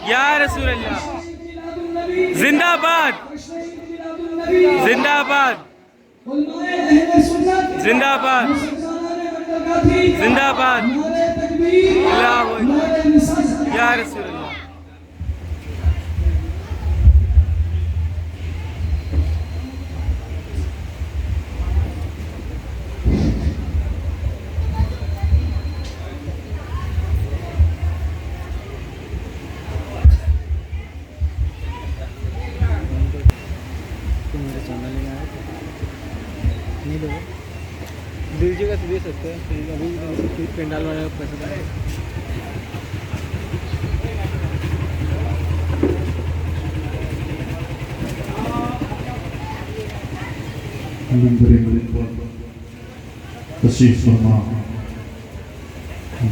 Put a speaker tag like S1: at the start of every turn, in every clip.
S1: یا رسول اللہ زندہ باد زندہ باد زندہ باد زندہ باد اللہ یا رسول اللہ
S2: دیجیے گا تو دے سکتے ہیں ابھی پینڈال والے کو پیسہ دیں
S3: تشریف فرما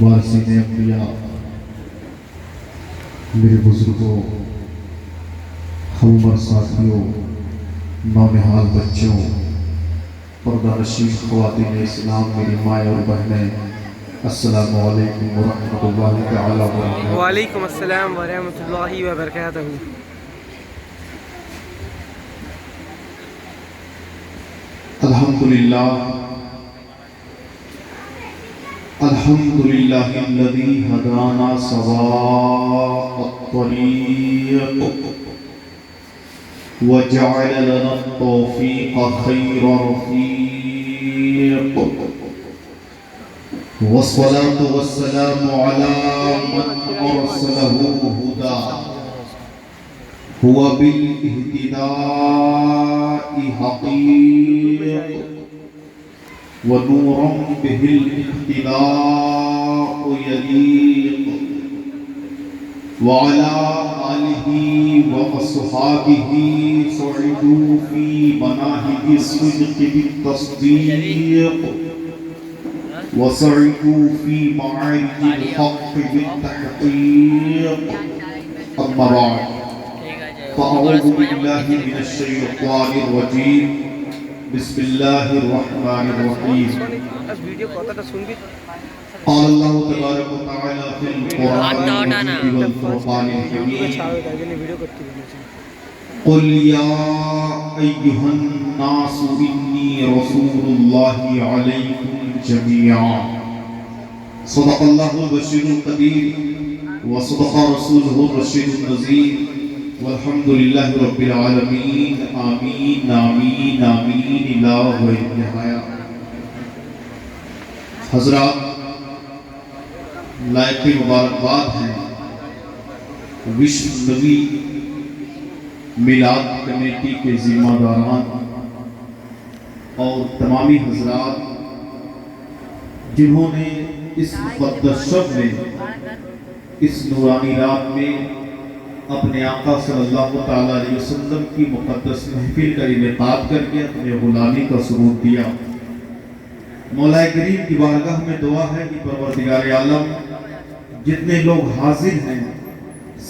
S3: وارثین انبیاء میرے بزرگوں ہمعمر ساتھیوں نونہال بچوں پردہ نشین خواتین اسلام میری مائیں اور بہنیں السلام علیکم ورحمۃ اللہ تعالی وبرکاتہ۔
S1: وعلیکم السلام ورحمۃ اللہ وبرکاتہ۔
S3: الحمدللہ الحمدللہ الذی ہدانا سواء الطریق وجعل لنا التوفیق خیر رفیق والصلاة والسلام على من أرسله هدى هو بالاهتداء حقيق ونورا به الاقتداء يليق وعلى آله وأصحابه صعدوا في مناهج الصدق بالتصديق وصعدوا في معارج الحق بالتحقيق أما بعد فأعوذ بالله من الشيطان الرجيم بسم الله الرحمن الرحيم قال الله تبارك وتعالى في القرآن المجيد والفرقان الحميد قل يا أيها الناس إني رسول الله عليكم جميعا صدق الله البشير القدير وصدق رسوله الرشيد النذير والحمد لله رب العالمين آمين آمين آمين لا النهاية۔ حضرات لائق مبارکباد ہیں وشو نبی میلاد کمیٹی کے ذمہ داران اور تمامی حضرات جنہوں نے اس مقدس شب میں اس نورانی رات میں اپنے آقا صلی اللہ تعالیٰ علیہ وسلم کی مقدس محفل کا انعقاد کر کے اپنے غلامی کا ثبوت دیا۔ مولا کریم کی بارگاہ میں دعا ہے کہ پروردگار عالم جتنے لوگ حاضر ہیں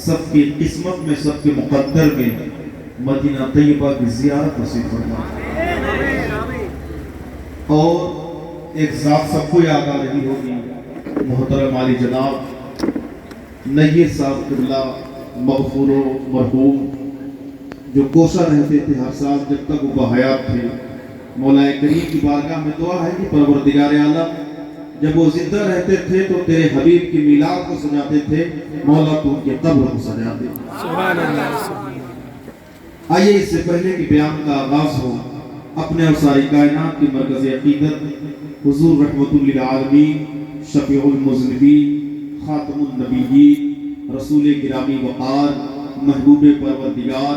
S3: سب کی قسمت میں سب کے مقدر میں مدینہ طیبہ کی زیارت نصیب فرما۔ اور ایک ذات سب کو یاد آ رہی ہوگی، محترم عالی جناب نیت صاحب قبلہ مغفور و مرحوم، جو کوشاں رہتے تھے ہر سال جب تک وہ بحیات تھے۔ مولا کریم کی بارگاہ میں دعا ہے کہ پروردگار عالم جب وہ زندہ رہتے تھے تو تیرے حبیب کی میلاد کو سجاتے تھے، مولا تو ان کے قبر کو سجا دے۔
S1: سبحان اللہ۔
S3: آئیے اس سے پہلے کہ بیان کا آغاز ہو اپنے اور ساری کائنات کی مرکز عقیدت حضور رحمت للعالمین شفیع المذنبین خاتم النبیین رسول گرامی وقار محبوب پروردگار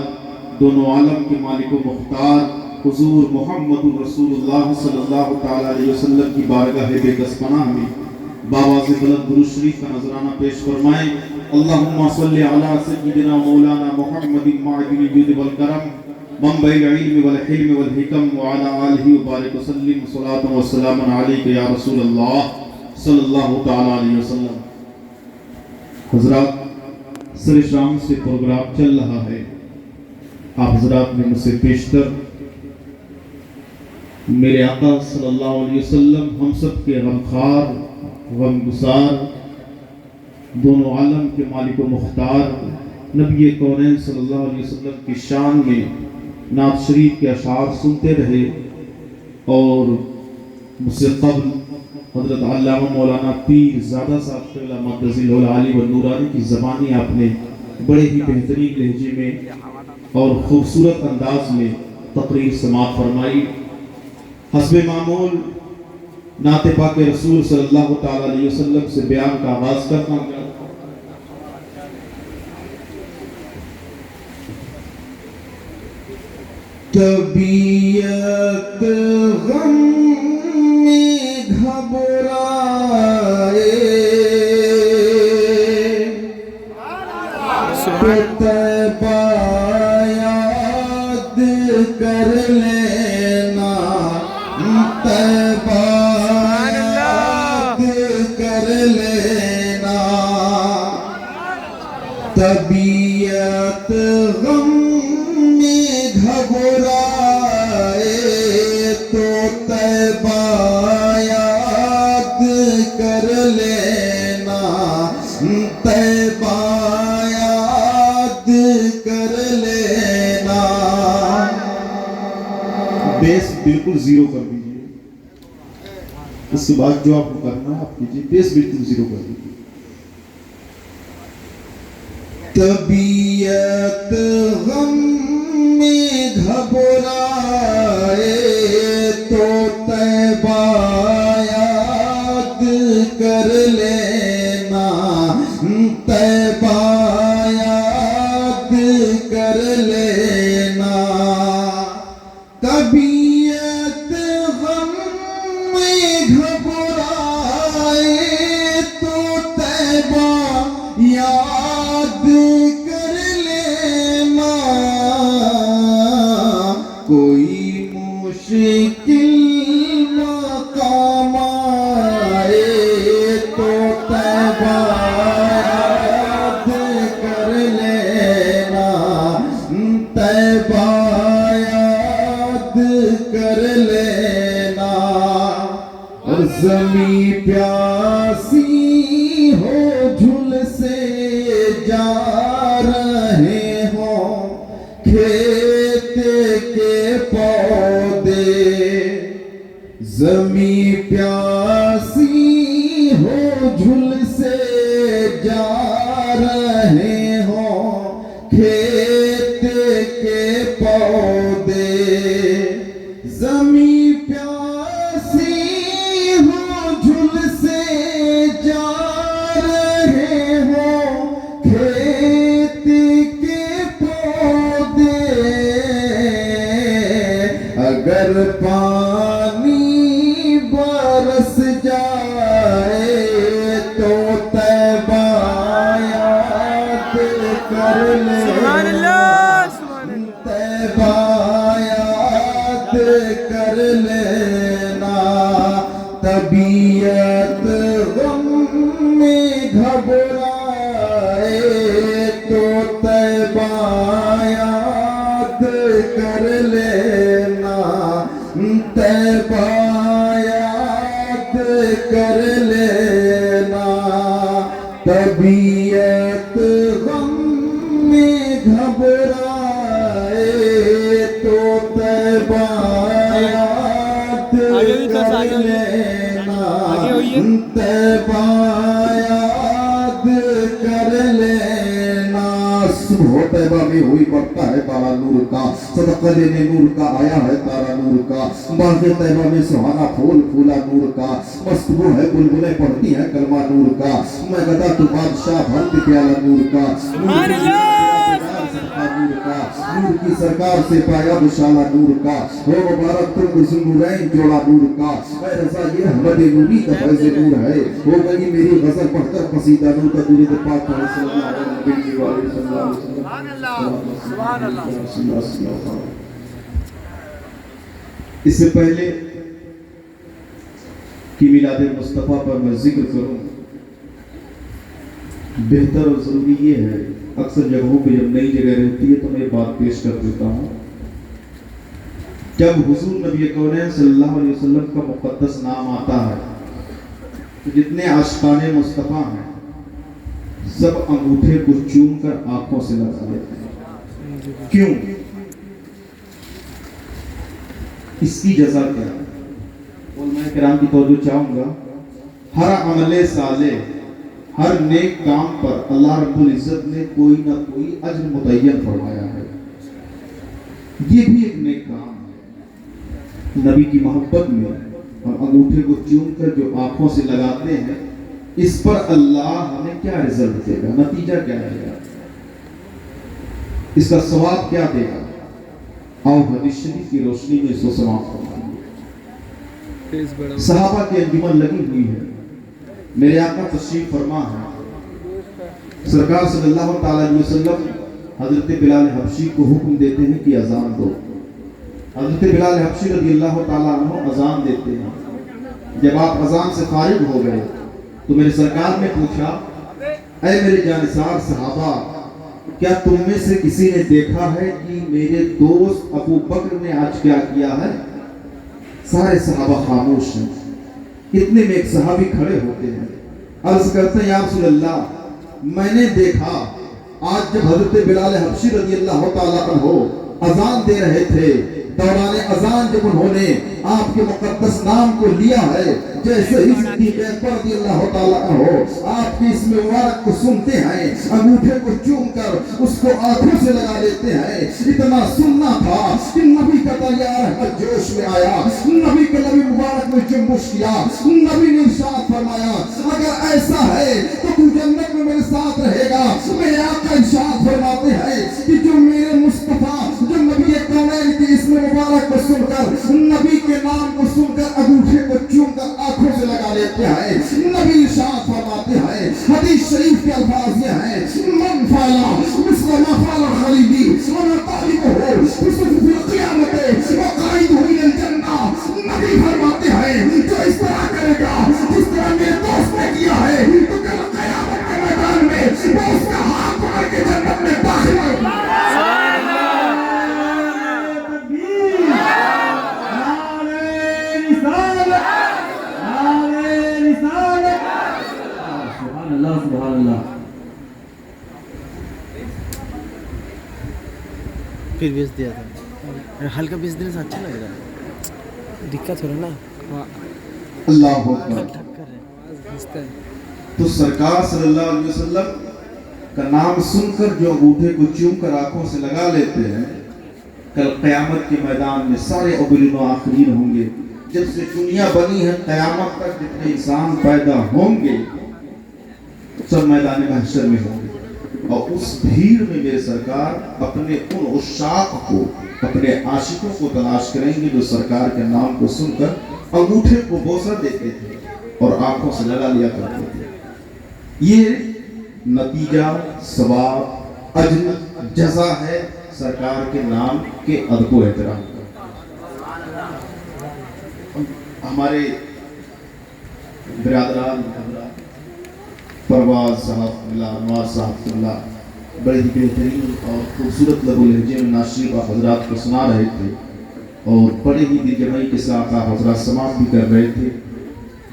S3: دونوں عالم کے مالک و مختار حضور محمد رسول اللہ صلی اللہ تعالیٰ علیہ وسلم کی بارگاہ بے کس پناہ میں بآواز بلند درود شریف کا نذرانہ پیش فرمائیں۔ اللہم صلی علی سیدنا مولانا محمد معدن الجود والکرم منبع العلم والحلم والحکم وعلی آلہ وبارک وسلم صلاۃ وسلام علیک یا رسول اللہ صلی اللہ تعالیٰ علیہ وسلم۔ حضرات سر شام سے پروگرام چل رہا ہے، آپ حضرات نے مجھ سے پیشتر میرے آقا صلی اللہ علیہ وسلم ہم سب کے غمخوار غمگسار دونوں عالم کے مالک و مختار نبی کونین صلی اللہ علیہ وسلم کی شان میں نعت شریف کے اشعار سنتے رہے، اور مجھ سے قبل حضرت علامہ مولانا پیر زادہ صاحب قبلہ مقدس العالی والنورانی کی زبانی آپ نے بڑے ہی بہترین لہجے میں اور خوبصورت انداز میں تقریر سماعت فرمائی۔ حسب معمول نعت پاک رسول صلی اللہ تعالی علیہ وسلم سے بیان کا آغاز کرتا ہوں۔ طبیعت غم میں گھبرائے طیبہ یاد کر لینا، طیبہ یاد کر لینا، طبیعت غم میں گھبرائے تو طیبہ یاد کر لینا، طیبہ یاد کر لینا۔ بیس بالکل زیرو کر دیجئے، اس کے بعد جو آپ کو کرنا ہے آپ کیجئے، بیس بالکل زیرو کر دیجئے۔ طبیعت غم میں گھبرائے تو طیبہ یاد کر لینا، طیبہ یاد کر لینا، طبیعت غم میں گھبرائے تو طیبہ یاد کر لینا، کوئی مشکل مقام آئے تو طیبہ یاد کر لینا، طیبہ یاد کر لینا، اور زمین پیاسی ہو جھل سے جا رہے ہوں کھیت کے پودے، زمین پیاسی ہو جھل سے جا رہے ہوں کھیت کے پودے، زمین پیاسی ہو جھل سے جا رہے ہوں کھیت کے پودے، اگر پانی برس جائے تو طیبہ یاد کر
S1: سبحان
S3: لینا،
S1: اللہ، سبحان اللہ۔
S3: طیبہ یاد کر لینا، طبیعت غم میں گھبرائے تو طیبہ یاد کر لینا، طیبہ یاد کر لینا، طبیعت غم میں گھبرائے تو طیبہ یاد کر لینا، طیبہ یاد کر لینا۔ صبح طیبہ میں ہوئی پڑتا ہے تارا نور کا، صدقہ لینے نور کا آیا ہے تارا نور کا، باغ طیبہ میں سہانا پھول پھولا نور کا، مستبو ہے بلبلیں پڑھتی ہیں کلمہ نور کا، میں گدا تو بادشاہ بھرتی پیالہ نور کا،
S1: سبحان اللہ،
S3: نور کا، نور کی سرکار سے پایا بشالہ نور کا، ہو مبارک تم ذوالنورین جوڑا نور کا، اے رضا یہ احمد نوری کا فیض نور ہے، ہو گئی میری غزل پڑھ کر قصیدہ نور کا، درود پاک پڑھیں صلی اللہ علیہ وسلم۔
S1: سبحان اللہ، سبحان اللہ۔
S3: اس سے پہلے کہ میلاد مصطفیٰ پر میں ذکر کروں، بہتر اور ضروری یہ ہے، اکثر جگہوں پہ جب نئی جگہ رہتی ہے تو میں بات پیش کر دیتا ہوں، جب حضور نبی کونین صلی اللہ علیہ وسلم کا مقدس نام آتا ہے تو جتنے عاشقان مصطفیٰ ہیں سب انگوٹھے کو چوم کر آنکھوں سے لگا لیتے ہیں. کیوں؟ اس کی جزا کیا ہے؟ علماء کرام کی توجہ چاہوں گا. ہر عمل صالح، ہر نیک کام پر اللہ رب العزت نے کوئی نہ کوئی اجر متعین فرمایا ہے. یہ بھی ایک نیک کام ہے. نبی کی محبت میں ہم انگوٹھے کو چوم کر جو آنکھوں سے لگاتے ہیں، اس پر اللہ ہمیں کیا رزلٹ دے گا، نتیجہ کیا رہے گا، اس کا ثواب کیا دے گا؟ آؤ حدیث شریف کی روشنی میں اس کو سماعت فرمائیں. صحابہ کی انجمن لگی ہوئی ہے. میرے آقا تشریف فرما ہے. سرکار صلی اللہ تعالی علیہ وسلم حضرت بلال حبشی کو حکم دیتے ہیں کہ اذان دو. حضرت بلال حبشی رضی اللہ تعالیٰ عنہ اذان دیتے ہیں. جب آپ اذان سے فارغ ہو گئے تو میرے سرکار نے پوچھا، اے میرے جانثار صحابہ، کیا تم میں سے کسی نے دیکھا ہے کہ میرے دوست ابو بکر نے آج کیا کیا ہے؟ سارے صحابہ خاموش ہیں. اتنے میں ایک صحابی کھڑے ہوتے ہیں، عرض کرتے ہیں، یا رسول اللہ، میں نے دیکھا آج جب حضرت بلال حبشی رضی اللہ تعالیٰ عنہ اذان دے رہے تھے، دوران اذان جب انہوں نے آپ کے مقدس نام کو لیا ہے، جیسے ہی صدیق اکبر رضی اللہ تعالیٰ عنہ آپ کی اس مبارک کو سنتے ہیں، انگوٹھے کو چوم کر اس کو آنکھوں سے لگا لیتے ہیں. اتنا سننا تھا کہ نبی کا تیار احمد جوش میں آیا، نبی کے لبی مبارک میں جنبش کیا. نبی نے ارشاد فرمایا، اگر ایسا ہے تو تو جنت میں میرے ساتھ رہے گا. میرے آقا ارشاد فرماتے ہیں کہ جو میرے مصطفیٰ، جو نبی کونین کی اس مبارک کو سن کر، نبی کے نام کو سن کر انگوٹھے کو چوم کر آنکھوں سے لگا لیتے ہیں، نبی ارشاد فرماتے ہیں، حدیث شریف کے الفاظ یہ ہیں، من فعلا مثل ما فعل خلیلی وما طالبہ بصف فی القیامت وقائدہ الى الجنہ. نبی فرماتے ہیں جو اس طرح کرے گا جس طرح میرے دوست نے کیا ہے، تو کل قیامت کے میدان میں وہ اس کا ہاتھ پکڑ کے جنت میں داخل ہوگا.
S2: سبحان اللہ. پھر بیچ دیا تھا، ہلکا بیچ دینے سے اچھا لگ رہا ہے، دقت ہو رہا نا.
S3: اللہ اکبر. تو سرکار صلی اللہ علیہ وسلم کا نام سن کر جو انگوٹھے کو چوم کر آنکھوں سے لگا لیتے ہیں، کل قیامت کے میدان میں سارے اولین و آخرین ہوں گے. جب سے دنیا بنی ہے قیامت تک جتنے انسان پیدا ہوں گے سب میدان محشر میں ہوں گے، اور اس بھیڑ میں میرے سرکار اپنے ان عشاق کو، اپنے عاشقوں کو تلاش کریں گے جو سرکار کے نام کو سن کر انگوٹھے کو بوسہ دیتے تھے اور آنکھوں سے لگا لیا کرتے تھے. یہ نتیجہ، ثواب، اجر، جزا ہے سرکار کے نام کے ادب و احترام کا. ہمارے برادران پرواز صاحب اللہ، انوار صاحب اللہ بڑے ہی بہترین اور خوبصورت لب و لہجے میں ناشریف آپ حضرات کو سنا رہے تھے، اور بڑے ہی دل جمعی کے ساتھ آپ حضرات سماعت بھی کر رہے تھے.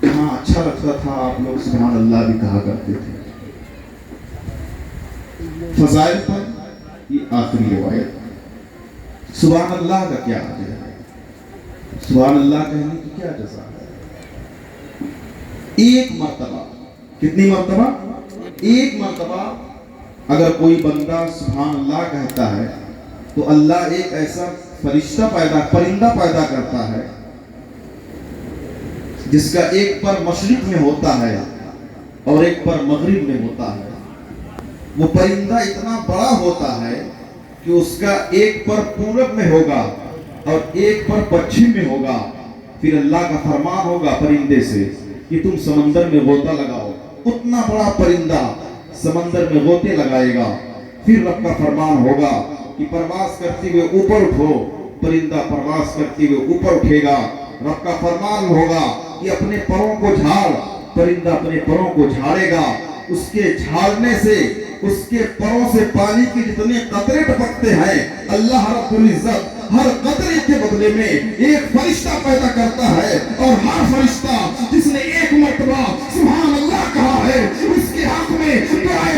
S3: جہاں اچھا لگتا تھا آپ لوگ سبحان اللہ بھی کہا کرتے تھے. فضائل پر یہ آخری روایت، سبحان اللہ کا کیا حاجت ہے، سبحان اللہ کہنے کی کیا جزا ہے. ایک مرتبہ، کتنی مرتبہ؟ ایک مرتبہ اگر کوئی بندہ سبحان اللہ کہتا ہے تو اللہ ایک ایسا پرندہ پیدا کرتا ہے جس کا ایک پر مشرق میں ہوتا ہے اور ایک پر مغرب میں ہوتا ہے. وہ پرندہ اتنا بڑا ہوتا ہے کہ اس کا ایک پر پورب میں ہوگا اور ایک پر پچھم میں ہوگا. پھر اللہ کا فرمان ہوگا پرندے سے کہ تم سمندر میں غوطہ لگاؤ. اتنا بڑا پرندہ سمندر میں غوطے لگائے گا. پھر رب کا فرمان ہوگا کہ پرواز کرتے ہوئے اوپر اٹھو. پرندہ پرواز کرتے ہوئے اوپر اٹھے گا. رب کا فرمان ہوگا کہ اپنے پروں کو جھاڑ. پرندہ اپنے پروں کو جھاڑے گا. اس کے جھاڑنے سے اس کے پروں سے پانی کے جتنے قطرے ٹپکتے ہیں اللہ رب العزت ہر قطرے کے بدلے میں ایک فرشتہ پیدا کرتا ہے، اور ہر فرشتہ جس نے ایک مرتبہ سبحان اللہ کہا ہے اس کے حق میں دعائے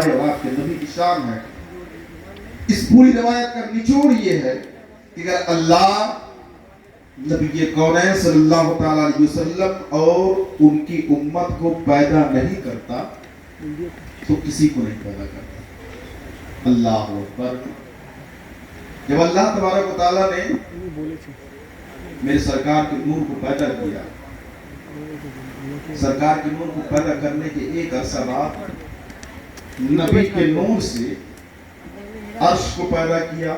S3: ہمارے اور آپ کے نبی کی شان ہے. اس پوری روایت کا نچوڑ یہ ہے کہ اگر اللہ نبی کونین صلی اللہ تعالیٰ علیہ وسلم اور ان کی امت کو پیدا نہیں کرتا تو کسی کو نہیں پیدا کرتا. اللہ اکبر. جب اللہ تبارک و تعالیٰ نے میرے سرکار کے نور کو پیدا کیا، سرکار کے نور کو پیدا کرنے کے ایک عرصہ بعد نبی کے نور سے عرش کو پیدا کیا،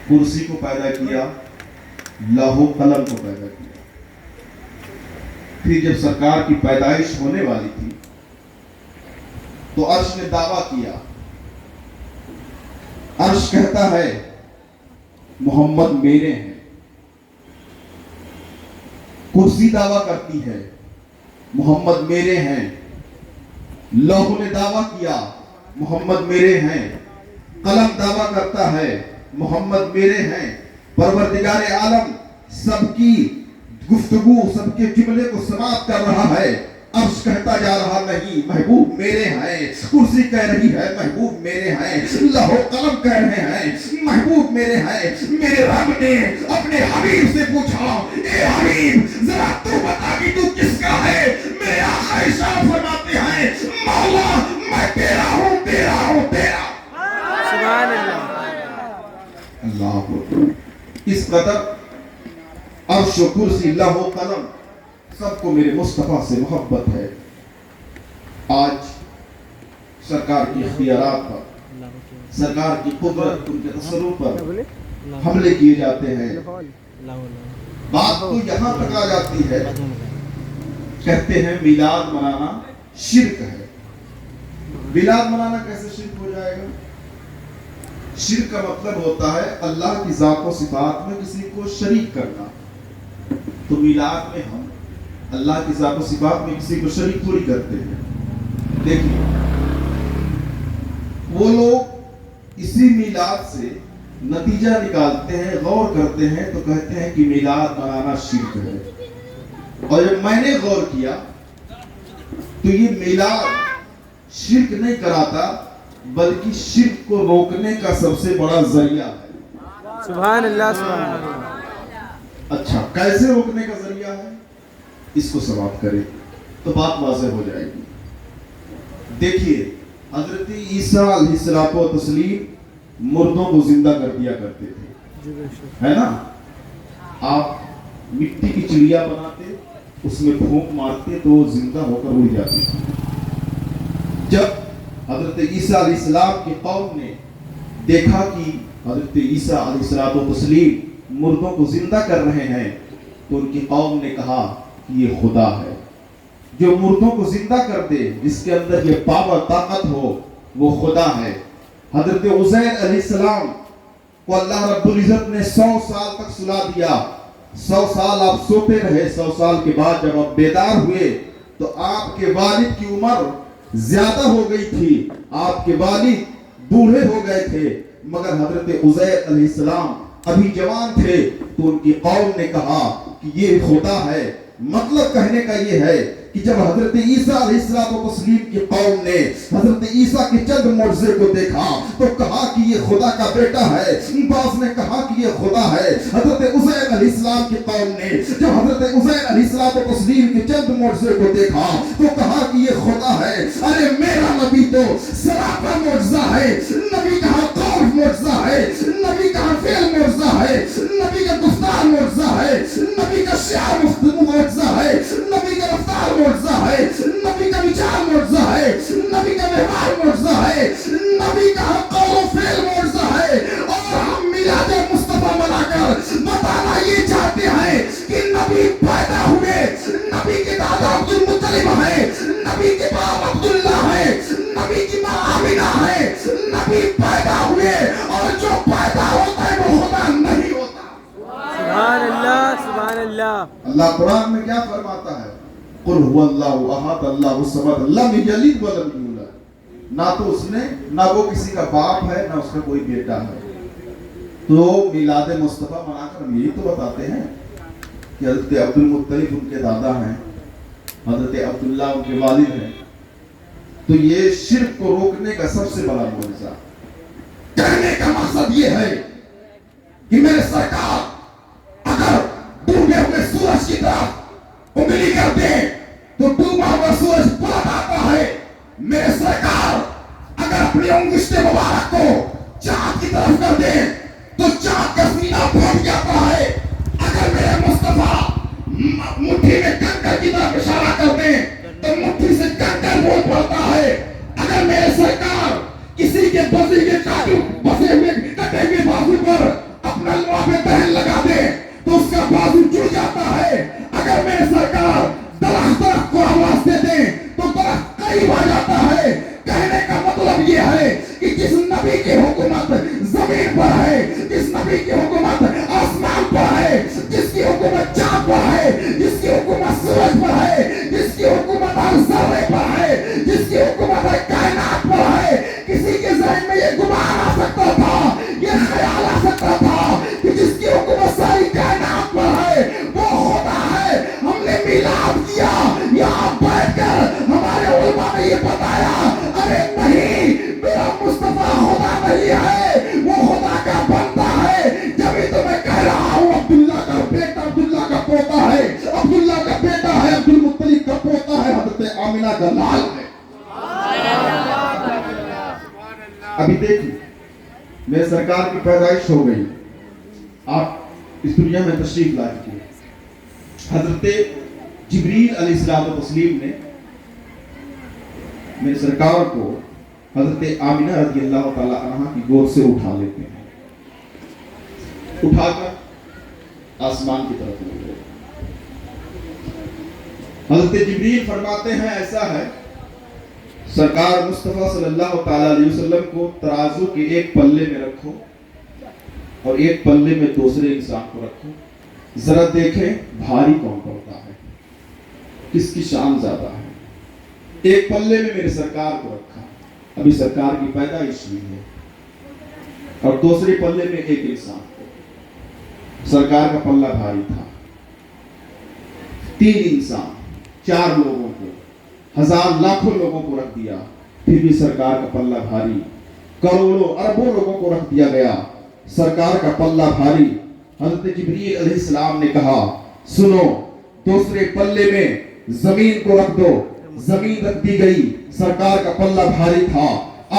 S3: کرسی کو پیدا کیا، لوح و قلم کو پیدا کیا. پھر جب سرکار کی پیدائش ہونے والی تھی تو عرش نے دعویٰ کیا. عرش کہتا ہے محمد میرے ہیں. کرسی دعویٰ کرتی ہے محمد میرے ہیں. لوح نے دعویٰ کیا محمد میرے ہیں. قلم دعویٰ کرتا ہے محمد میرے ہیں. پروردگار عالم سب کی گفتگو، سب کے جملے کو سماعت کر رہا ہے. عرش کہتا جا رہا نہیں محبوب میرے ہیں. کرسی کہہ رہی ہے محبوب میرے ہیں. لوح و قلم کہہ رہے ہیں محبوب میرے ہیں. میرے رب نے اپنے حبیب سے پوچھا اے حبیب ذرا تو بتا کہ تو کس کا ہے. میرے آقا ارشاد فرماتے ہیں مولا میں تیرا ہوں تیرا ہوں تیرا.
S1: سبحان اللہ.
S3: اللہ اکبر. اس قدر عرش و کرسی لوح و قلم سب کو میرے مصطفیٰ سے محبت ہے. آج سرکار کی اختیارات پر، سرکار کی قدرت، ان کے تصرف پر حملے کیے جاتے ہیں. بات تو یہاں تک آ جاتی ہے کہتے ہیں میلاد منانا شرک ہے. میلاد منانا کیسے شرک ہو جائے گا؟ شرک کا مطلب ہوتا ہے اللہ کی ذات و صفات میں کسی کو شریک کرنا. تو میلاد میں ہم اللہ کی ذات و صفات میں کسی کو شریک تھوڑی کرتے ہیں. دیکھیے وہ لوگ اسی میلاد سے نتیجہ نکالتے ہیں، غور کرتے ہیں تو کہتے ہیں کہ میلاد منانا شرک ہے. اور جب میں نے غور کیا تو یہ میلاد شرک نہیں کراتا بلکہ شرک کو روکنے کا سب سے بڑا ذریعہ ہے.
S1: سبحان اللہ. سبحان اللہ.
S3: اچھا کیسے روکنے کا ذریعہ ہے اس کو سماعت کریں تو بات واضح ہو جائے گی. دیکھیے حضرت عیسیٰ علیہ السلام و تسلیم مردوں کو زندہ کر دیا کرتے تھے، ہے نا. آپ مٹی کی چڑیا بناتے، اس میں پھونک مارتے تو وہ زندہ ہو کر اڑ جاتی تھی. جب حضرت عیسیٰ علیہ السلام کی قوم نے دیکھا کہ حضرت عیسیٰ علیہ السلام و تسلیم مردوں کو زندہ کر رہے ہیں تو ان کی قوم نے کہا کہ یہ خدا ہے جو مردوں کو زندہ کر دے، جس کے اندر یہ پاور طاقت ہو وہ خدا ہے. حضرت عزیر علیہ السلام کو اللہ رب العزت نے 100 سال تک سلا دیا. 100 سال آپ سوتے رہے. 100 سال کے بعد جب آپ بیدار ہوئے تو آپ کے والد کی عمر زیادہ ہو گئی تھی، آپ کے والد بوڑھے ہو گئے تھے، مگر حضرت عزیر علیہ السلام ابھی جوان تھے. تو ان کی قوم نے کہا کہ یہ خدا ہے. مطلب کہنے کا یہ ہے کہ جب حضرت عیسیٰ علیہ السلام و تسلیم کی قوم نے حضرت عیسیٰ کے چند معجزے کو دیکھا تو کہا کہ یہ خدا کا بیٹا ہے. بعض نے کہا کہ یہ خدا ہے. حضرت عزیر علیہ السلام کی قوم نے جب حضرت عزیر علیہ السلام و تسلیم کے چند معجزے کو دیکھا تو کہا کہ یہ خدا ہے. ارے میرا نبی تو سراپا معجزہ ہے. نبی کا قول معجزہ ہے، نبی کا فعل معجزہ ہے، نبی کا گفتار معجزہ ہے، نبی کا شعر معجزہ ہے، نبی کا رفتار معجزہ ہے، نبی کا وچار معجزہ ہے، نبی کا ویوہار معجزہ ہے، نبی کا قول و فعل معجزہ ہے. اور ہم میلاد مصطفیٰ منا کر بتانا یہ چاہتے ہیں کہ نبی پیدا ہوئے، نبی کے دادا عبد المطلب ہے، نبی کے باپ عبداللہ ہے، نبی کی ماں آمینہ ہے. نبی پیدا ہوئے اور جو پیدا ہوتا ہے وہ خدا نہیں ہوتا.
S1: سبحان اللہ. سبحان اللہ.
S3: اللہ قرآن میں کیا فرماتا ہے؟ قل هو اللہ احد اللہ الصمد لم یلد ولم یولد. نہ تو اس نے، نہ وہ کسی کا باپ ہے، نہ اس کا کوئی بیٹا ہے. تو میلاد مصطفیٰ منا کر ہم یہی تو بتاتے ہیں کہ حضرت عبد المطلب ان کے دادا ہیں، حضرت عبداللہ ان کے والد ہیں. تو یہ شرک کو روکنے کا سب سے بڑا معجزہ. کہنے کا مقصد یہ ہے کہ میرے سرکار اگر ڈوبے ہوئے سورج کی طرف انگلی کر دیں تو ڈوبا ہوا سورج پلٹ آتا ہے. میرے سرکار اگر اپنی انگشت مبارک کو چاند کی طرف کر دیں تو چاند کا سینہ پھٹ جاتا ہے. اگر میرے مصطفیٰ مٹھی میں کنکر کی طرف اشارہ کر دیں تو مٹھی سے کنکر بول پڑتا ہے. اگر میرے سرکار کسی کے بسی کے کاٹو بسے ہوئے کٹے ہوئے بازو پر اپنا لوہا دہن لگا دے تو اس کا بازو جڑ جاتا ہے. اگر میرے سرکار درخت کو آواز دے دیں تو درخت قریب آ جاتا ہے. کہنے کا مطلب یہ ہے کہ جس نبی کی حکومت زمین پر ہے, جس نبی کی حکومت آسمان پر ہے, جس کی حکومت چاند پر ہے, جس کی حکومت سورج پر ہے, جس کی حکومت ہر ذرے پر ہے, جس کی حکومت ہر کائنات پر ہے, کسی کے ذہن میں یہ گمان آ سکتا تھا, یہ خیال آ سکتا تھا کہ جس کی حکومت ساری کائنات پر ہے وہ خدا ہے. ہم نے میلاد کیا, یہاں بیٹھ کر ہمارے علماء نے یہ بتایا, ارے نہیں, میرا مصطفیٰ خدا نہیں ہے, وہ خدا کا بندہ ہے. جبھی تو میں کہہ رہا ہوں عبداللہ کا بیٹا عبداللہ کا پوتا ہے, عبداللہ کا بیٹا ہے, عبد المطلب کا پوتا ہے, حضرت آمنہ کا لال ہے. ابھی دیکھیں میرے سرکار کی پیدائش ہو گئی, آپ اس دنیا میں تشریف لا چکے. حضرت جبریل علیہ السلام نے میرے سرکار کو حضرت آمنہ رضی اللہ تعالی عنہ کی گود سے اٹھا لیتے ہیں, اٹھا کر آسمان کی طرف لے گئے. حضرت جبریل فرماتے ہیں ایسا ہے, سرکار مصطفیٰ صلی اللہ تعالی علیہ وسلم کو ترازو کے ایک پلے میں رکھو اور ایک پلے میں دوسرے انسان کو رکھو, ذرا دیکھیں بھاری کون پڑتا ہے, کس کی شان زیادہ ہے. ایک پلے میں میرے سرکار کو رکھا, ابھی سرکار کی پیدائش ہوئی ہے, اور دوسرے پلے میں ایک انسان کو. سرکار کا پلہ بھاری تھا. 3 انسان 4 لوگوں کو, ہزار لاکھوں لوگوں کو رکھ دیا, پھر بھی سرکار کا پلہ بھاری. کروڑوں اربوں لوگوں کو رکھ دیا گیا, سرکار کا پلہ بھاری. حضرت جبریل علیہ السلام نے کہا سنو, دوسرے پلے میں زمین کو رکھ دو. زمین رکھ دی گئی, سرکار کا پلہ بھاری تھا.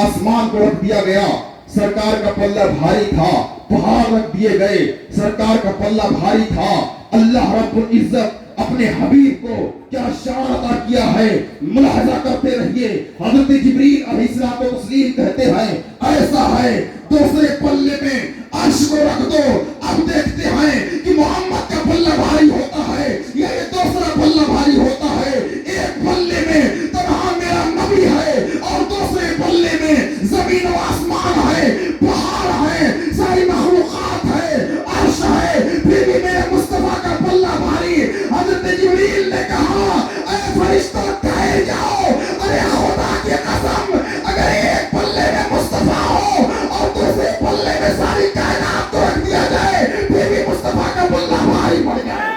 S3: آسمان کو رکھ دیا گیا, سرکار کا پلہ بھاری تھا. پہاڑ رکھ دیے گئے, سرکار کا پلہ بھاری تھا. اللہ رب العزت اپنے حبیب کو کیا شان عطا کیا ہے, ملاحظہ کرتے رہیے. حضرت جبریل علیہ السلام کہتے ہیں ایسا ہے, دوسرے پلے میں عرش کو رکھ دو. اب دیکھتے ہیں کہ محمد کا پلہ بھاری ہوتا ہے یا یہ دوسرا پلہ بھاری ہوتا ہے. ایک پلے میں تنہا میرا نبی ہے اور دوسرے پلے میں زمین و آسمان ہے, پہاڑ ہے, ساری مخلوقات ہے, عرش ہے, پھر بھی میرے مصطفیٰ کا پلہ بھاری. حضرت جبریل نے کہا اے فرشتوں ٹھہر جاؤ, ارے خدا کی قسم اگر ایک پلے میں مصطفیٰ ہو اور دوسرے پلے میں ساری کائنات کو رکھ دیا جائے پھر بھی مصطفیٰ کا پلہ بھاری پڑ جائے.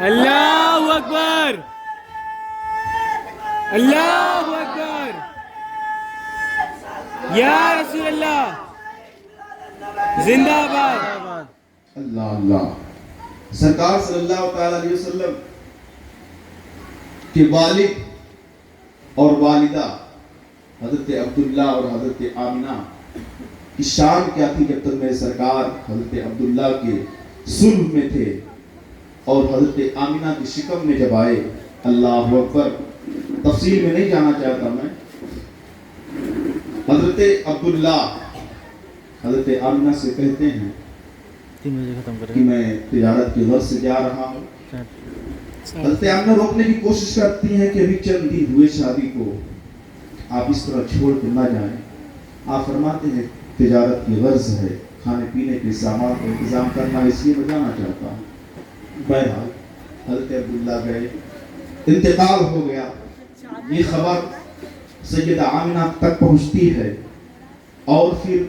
S1: اللہ اکبر, اللہ اکبر, یا رسول اللہ, زندہ باد.
S3: اللہ اللہ. سرکار صلی اللہ تعالی علیہ وسلم کے والد اور والدہ حضرت عبداللہ اور حضرت آمنہ کی شان کیا تھی جب تک میرے سرکار حضرت عبداللہ کے صلب میں تھے اور حضرت آمنہ کی شکم میں جب آئے. اللہ اکبر. تفصیل میں نہیں جانا چاہتا میں. حضرت عبداللہ حضرت آمنہ سے کہتے ہیں کہ میں تجارت کی غرض سے جا رہا ہوں. حضرت آمنہ روکنے کی کوشش کرتی ہیں کہ ابھی چند دن ہوئے شادی کو, آپ اس طرح چھوڑ کے نہ جائیں. آپ فرماتے ہیں تجارت کی غرض ہے, کھانے پینے کے سامان کا انتظام کرنا, اس لیے میں جانا چاہتا ہوں. بہرحال حضرت عبداللہ گئے, انتقال ہو گیا. یہ خبر سیدہ آمنہ تک پہنچتی ہے اور پھر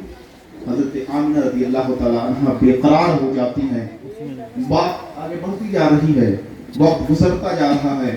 S3: حضرت آمنہ رضی اللہ تعالی عنہ بے قرار ہو جاتی ہیں. بات آگے بڑھتی جا رہی ہے, وقت گزرتا جا رہا ہے.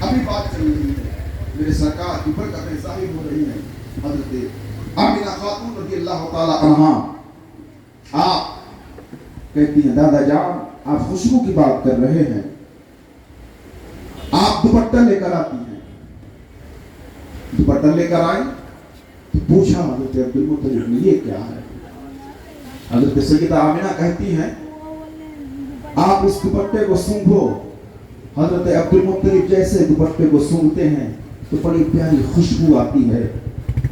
S4: ابھی بات چل رہی ہے، میرے سرکار کی برکتیں ظاہر ہو رہی ہیں. حضرت آمینہ خاتون رضی اللہ تعالی عنہا آپ کہتی ہیں دادا جان آپ خوشبو کی بات کر رہے ہیں، آپ دوپٹہ لے کر آتی ہیں. دوپٹہ لے کر آئی تو پوچھا حضرت عبد المطلب نے یہ کیا ہے. حضرت سیدہ آمینہ کہتی ہیں آپ اس دوپٹے کو سونگھو. حضرت عبد المطلب جیسے دوپٹے کو سونگھتے ہیں تو بڑی پیاری خوشبو آتی ہے،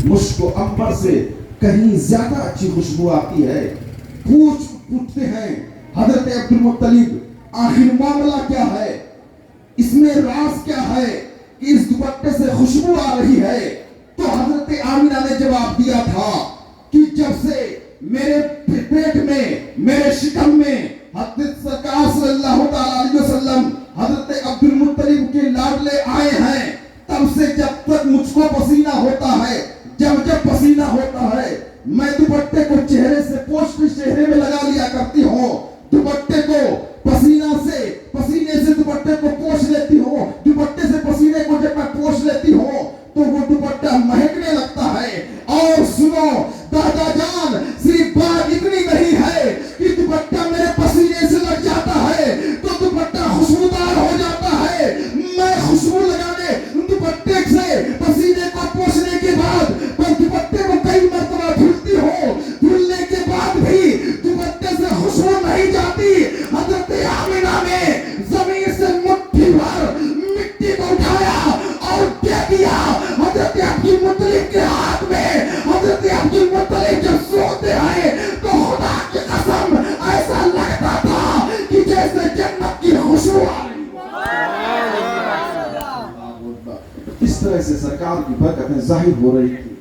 S4: مشک و عنبر سے کہیں زیادہ اچھی خوشبو آتی ہے. پوچھتے ہیں حضرت عبد المطلب آخر معاملہ کیا ہے، اس میں راز کیا ہے کہ اس دوپٹے سے خوشبو آ رہی ہے. تو حضرت آمینہ نے جواب دیا تھا کہ جب سے میرے پیٹ میں میرے شکم میں حضرت سرکار صلی اللہ علیہ وسلم حضرت عبد المطلب کے لاڈلے آئے ہیں، تب سے جب تک مجھ کو پسینہ ہوتا ہے، جب پسینہ ہوتا ہے میں دوپٹے کو چہرے سے پوچھ کے چہرے میں لگا لیا کرتی ہوں. دوپٹے کو پسینے سے دوپٹے کو پوچھ لیتی ہوں. دوپٹے سے پسینے کو جب میں پوچھ لیتی ہوں تو وہ دوپٹہ مہکنے لگتا ہے. اور سنو دادا جان صرف بات اتنی نہیں ہے کہ دوپٹہ میرے پسینے سے لگ جاتا ہے تو دوپٹہ خوشبودار ہو جاتا ہے. میں خوشبو لگانے دوپٹے سے پسینے کو پوچھنے کے بعد پر دوپٹے کو کئی مرتبہ دھلتی ہوں، دھلنے کے بعد بھی دوپٹے سے خوشبو نہیں جاتی. حضرت آمینہ نے زمین سے مٹھی بھر مٹی کو اٹھایا اور دے دیا حضرت عبد المطلب کے ہاتھ میں. حضرت عبد المطلب جب سوتے ہیں تو خدا کی قسم ایسا لگتا تھا کہ جیسے جنت کی خوشبو آ رہی. اس طرح سے سرکار کی برکتیں ظاہر ہو رہی تھی.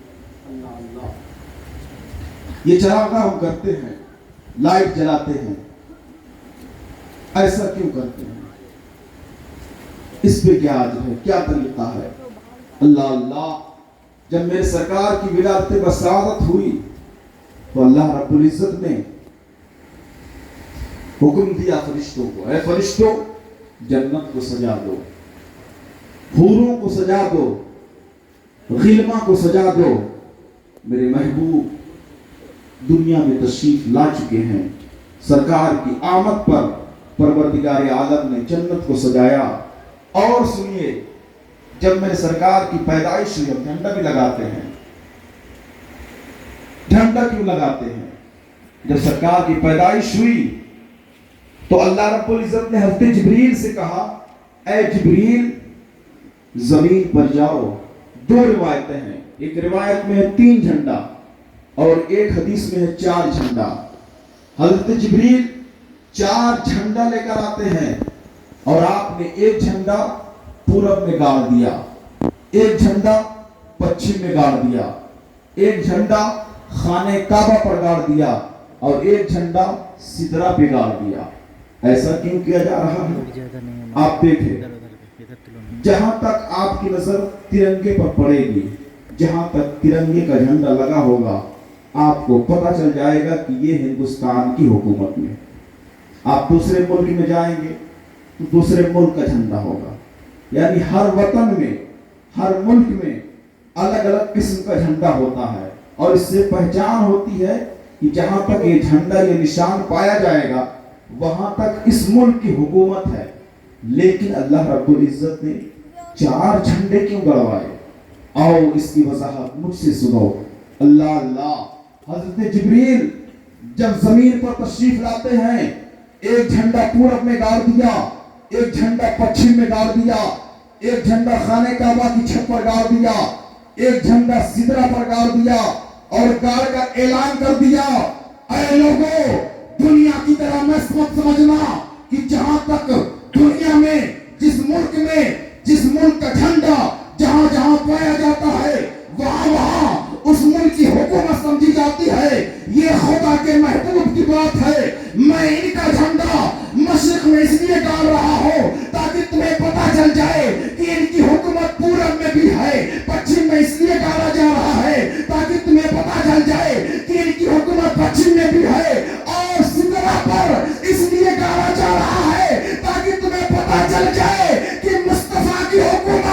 S4: یہ چراغاں ہم کرتے ہیں، لائٹ جلاتے ہیں، ایسا کیوں کرتے ہیں؟ اس پہ کیا عجب ہے، کیا طریقہ ہے؟ اللہ اللہ. جب میرے سرکار کی ولادت بسعادت ہوئی تو اللہ رب العزت نے حکم دیا فرشتوں کو، اے فرشتوں جنت کو سجا دو، حوروں کو سجا دو، غلما کو سجا دو. میرے محبوب دنیا میں تشریف لا چکے ہیں. سرکار کی آمد پر پروردگار عالم نے جنت کو سجایا. اور سنیے جب میرے سرکار کی پیدائش ہوئی، ہم جھنڈا بھی لگاتے ہیں. جھنڈا کیوں لگاتے ہیں؟ جب سرکار کی پیدائش ہوئی تو اللہ رب العزت نے حضرت جبریل سے کہا اے جبریل زمین پر جاؤ. دو روایتیں ہیں، ایک روایت میں ہے 3 جھنڈا اور ایک حدیث میں ہے 4 جھنڈا. حضرت جبریل 4 جھنڈا لے کر آتے ہیں اور آپ نے ایک جھنڈا پورب میں گاڑ دیا، ایک جھنڈا پچھم میں گاڑ دیا، ایک جھنڈا خانہ کعبہ پر گاڑ دیا اور ایک جھنڈا سدرہ پہ گاڑ دیا. ایسا کیوں کیا جا رہا ہے؟ آپ دیکھیں جہاں تک آپ کی نظر ترنگے پر پڑے گی، جہاں تک ترنگے کا جھنڈا لگا ہوگا آپ کو پتہ چل جائے گا کہ یہ ہندوستان کی حکومت میں. آپ دوسرے ملک میں جائیں گے تو دوسرے ملک کا جھنڈا ہوگا. یعنی ہر وطن میں، ہر ملک میں الگ الگ قسم کا جھنڈا ہوتا ہے اور اس سے پہچان ہوتی ہے کہ جہاں تک یہ جھنڈا یہ نشان پایا جائے گا وہاں تک اس ملک کی حکومت ہے. لیکن اللہ رب العزت نے 4 جھنڈے کیوں گڑوائے؟ آؤ اس کی وضاحت مجھ سے سنو. اللہ اللہ. حضرت جبریل جب زمین پر تشریف لاتے ہیں ایک جھنڈا پورب میں گاڑ دیا، ایک جھنڈا پچھم میں گاڑ دیا، ایک جھنڈا خانہ کعبہ کی چھت پر گاڑ دیا، ایک جھنڈا سدرہ پر گاڑ دیا اور گاڑ کر اعلان کر دیا اے لوگوں دنیا کی طرح مت سمجھنا کہ جہاں تک دنیا میں جس ملک کا جھنڈا جہاں جہاں پایا جاتا ہے وہاں اس ملک کی حکومت سمجھی جاتی ہے. یہ خدا کے محبوب کی بات ہے. میں ان کا جھنڈا مشرق میں اس لیے ڈال رہا ہوں تاکہ تمہیں پتا چل جائے کہ ان کی حکومت پورب میں بھی ہے. پچھم میں اس لیے ڈالا جا رہا ہے تاکہ تمہیں پتا چل جائے کہ ان کی حکومت پچھم میں بھی ہے. اور سدرہ پر اس لیے ڈالا جا رہا ہے تاکہ تمہیں پتا چل جائے کہ مصطفیٰ کی حکومت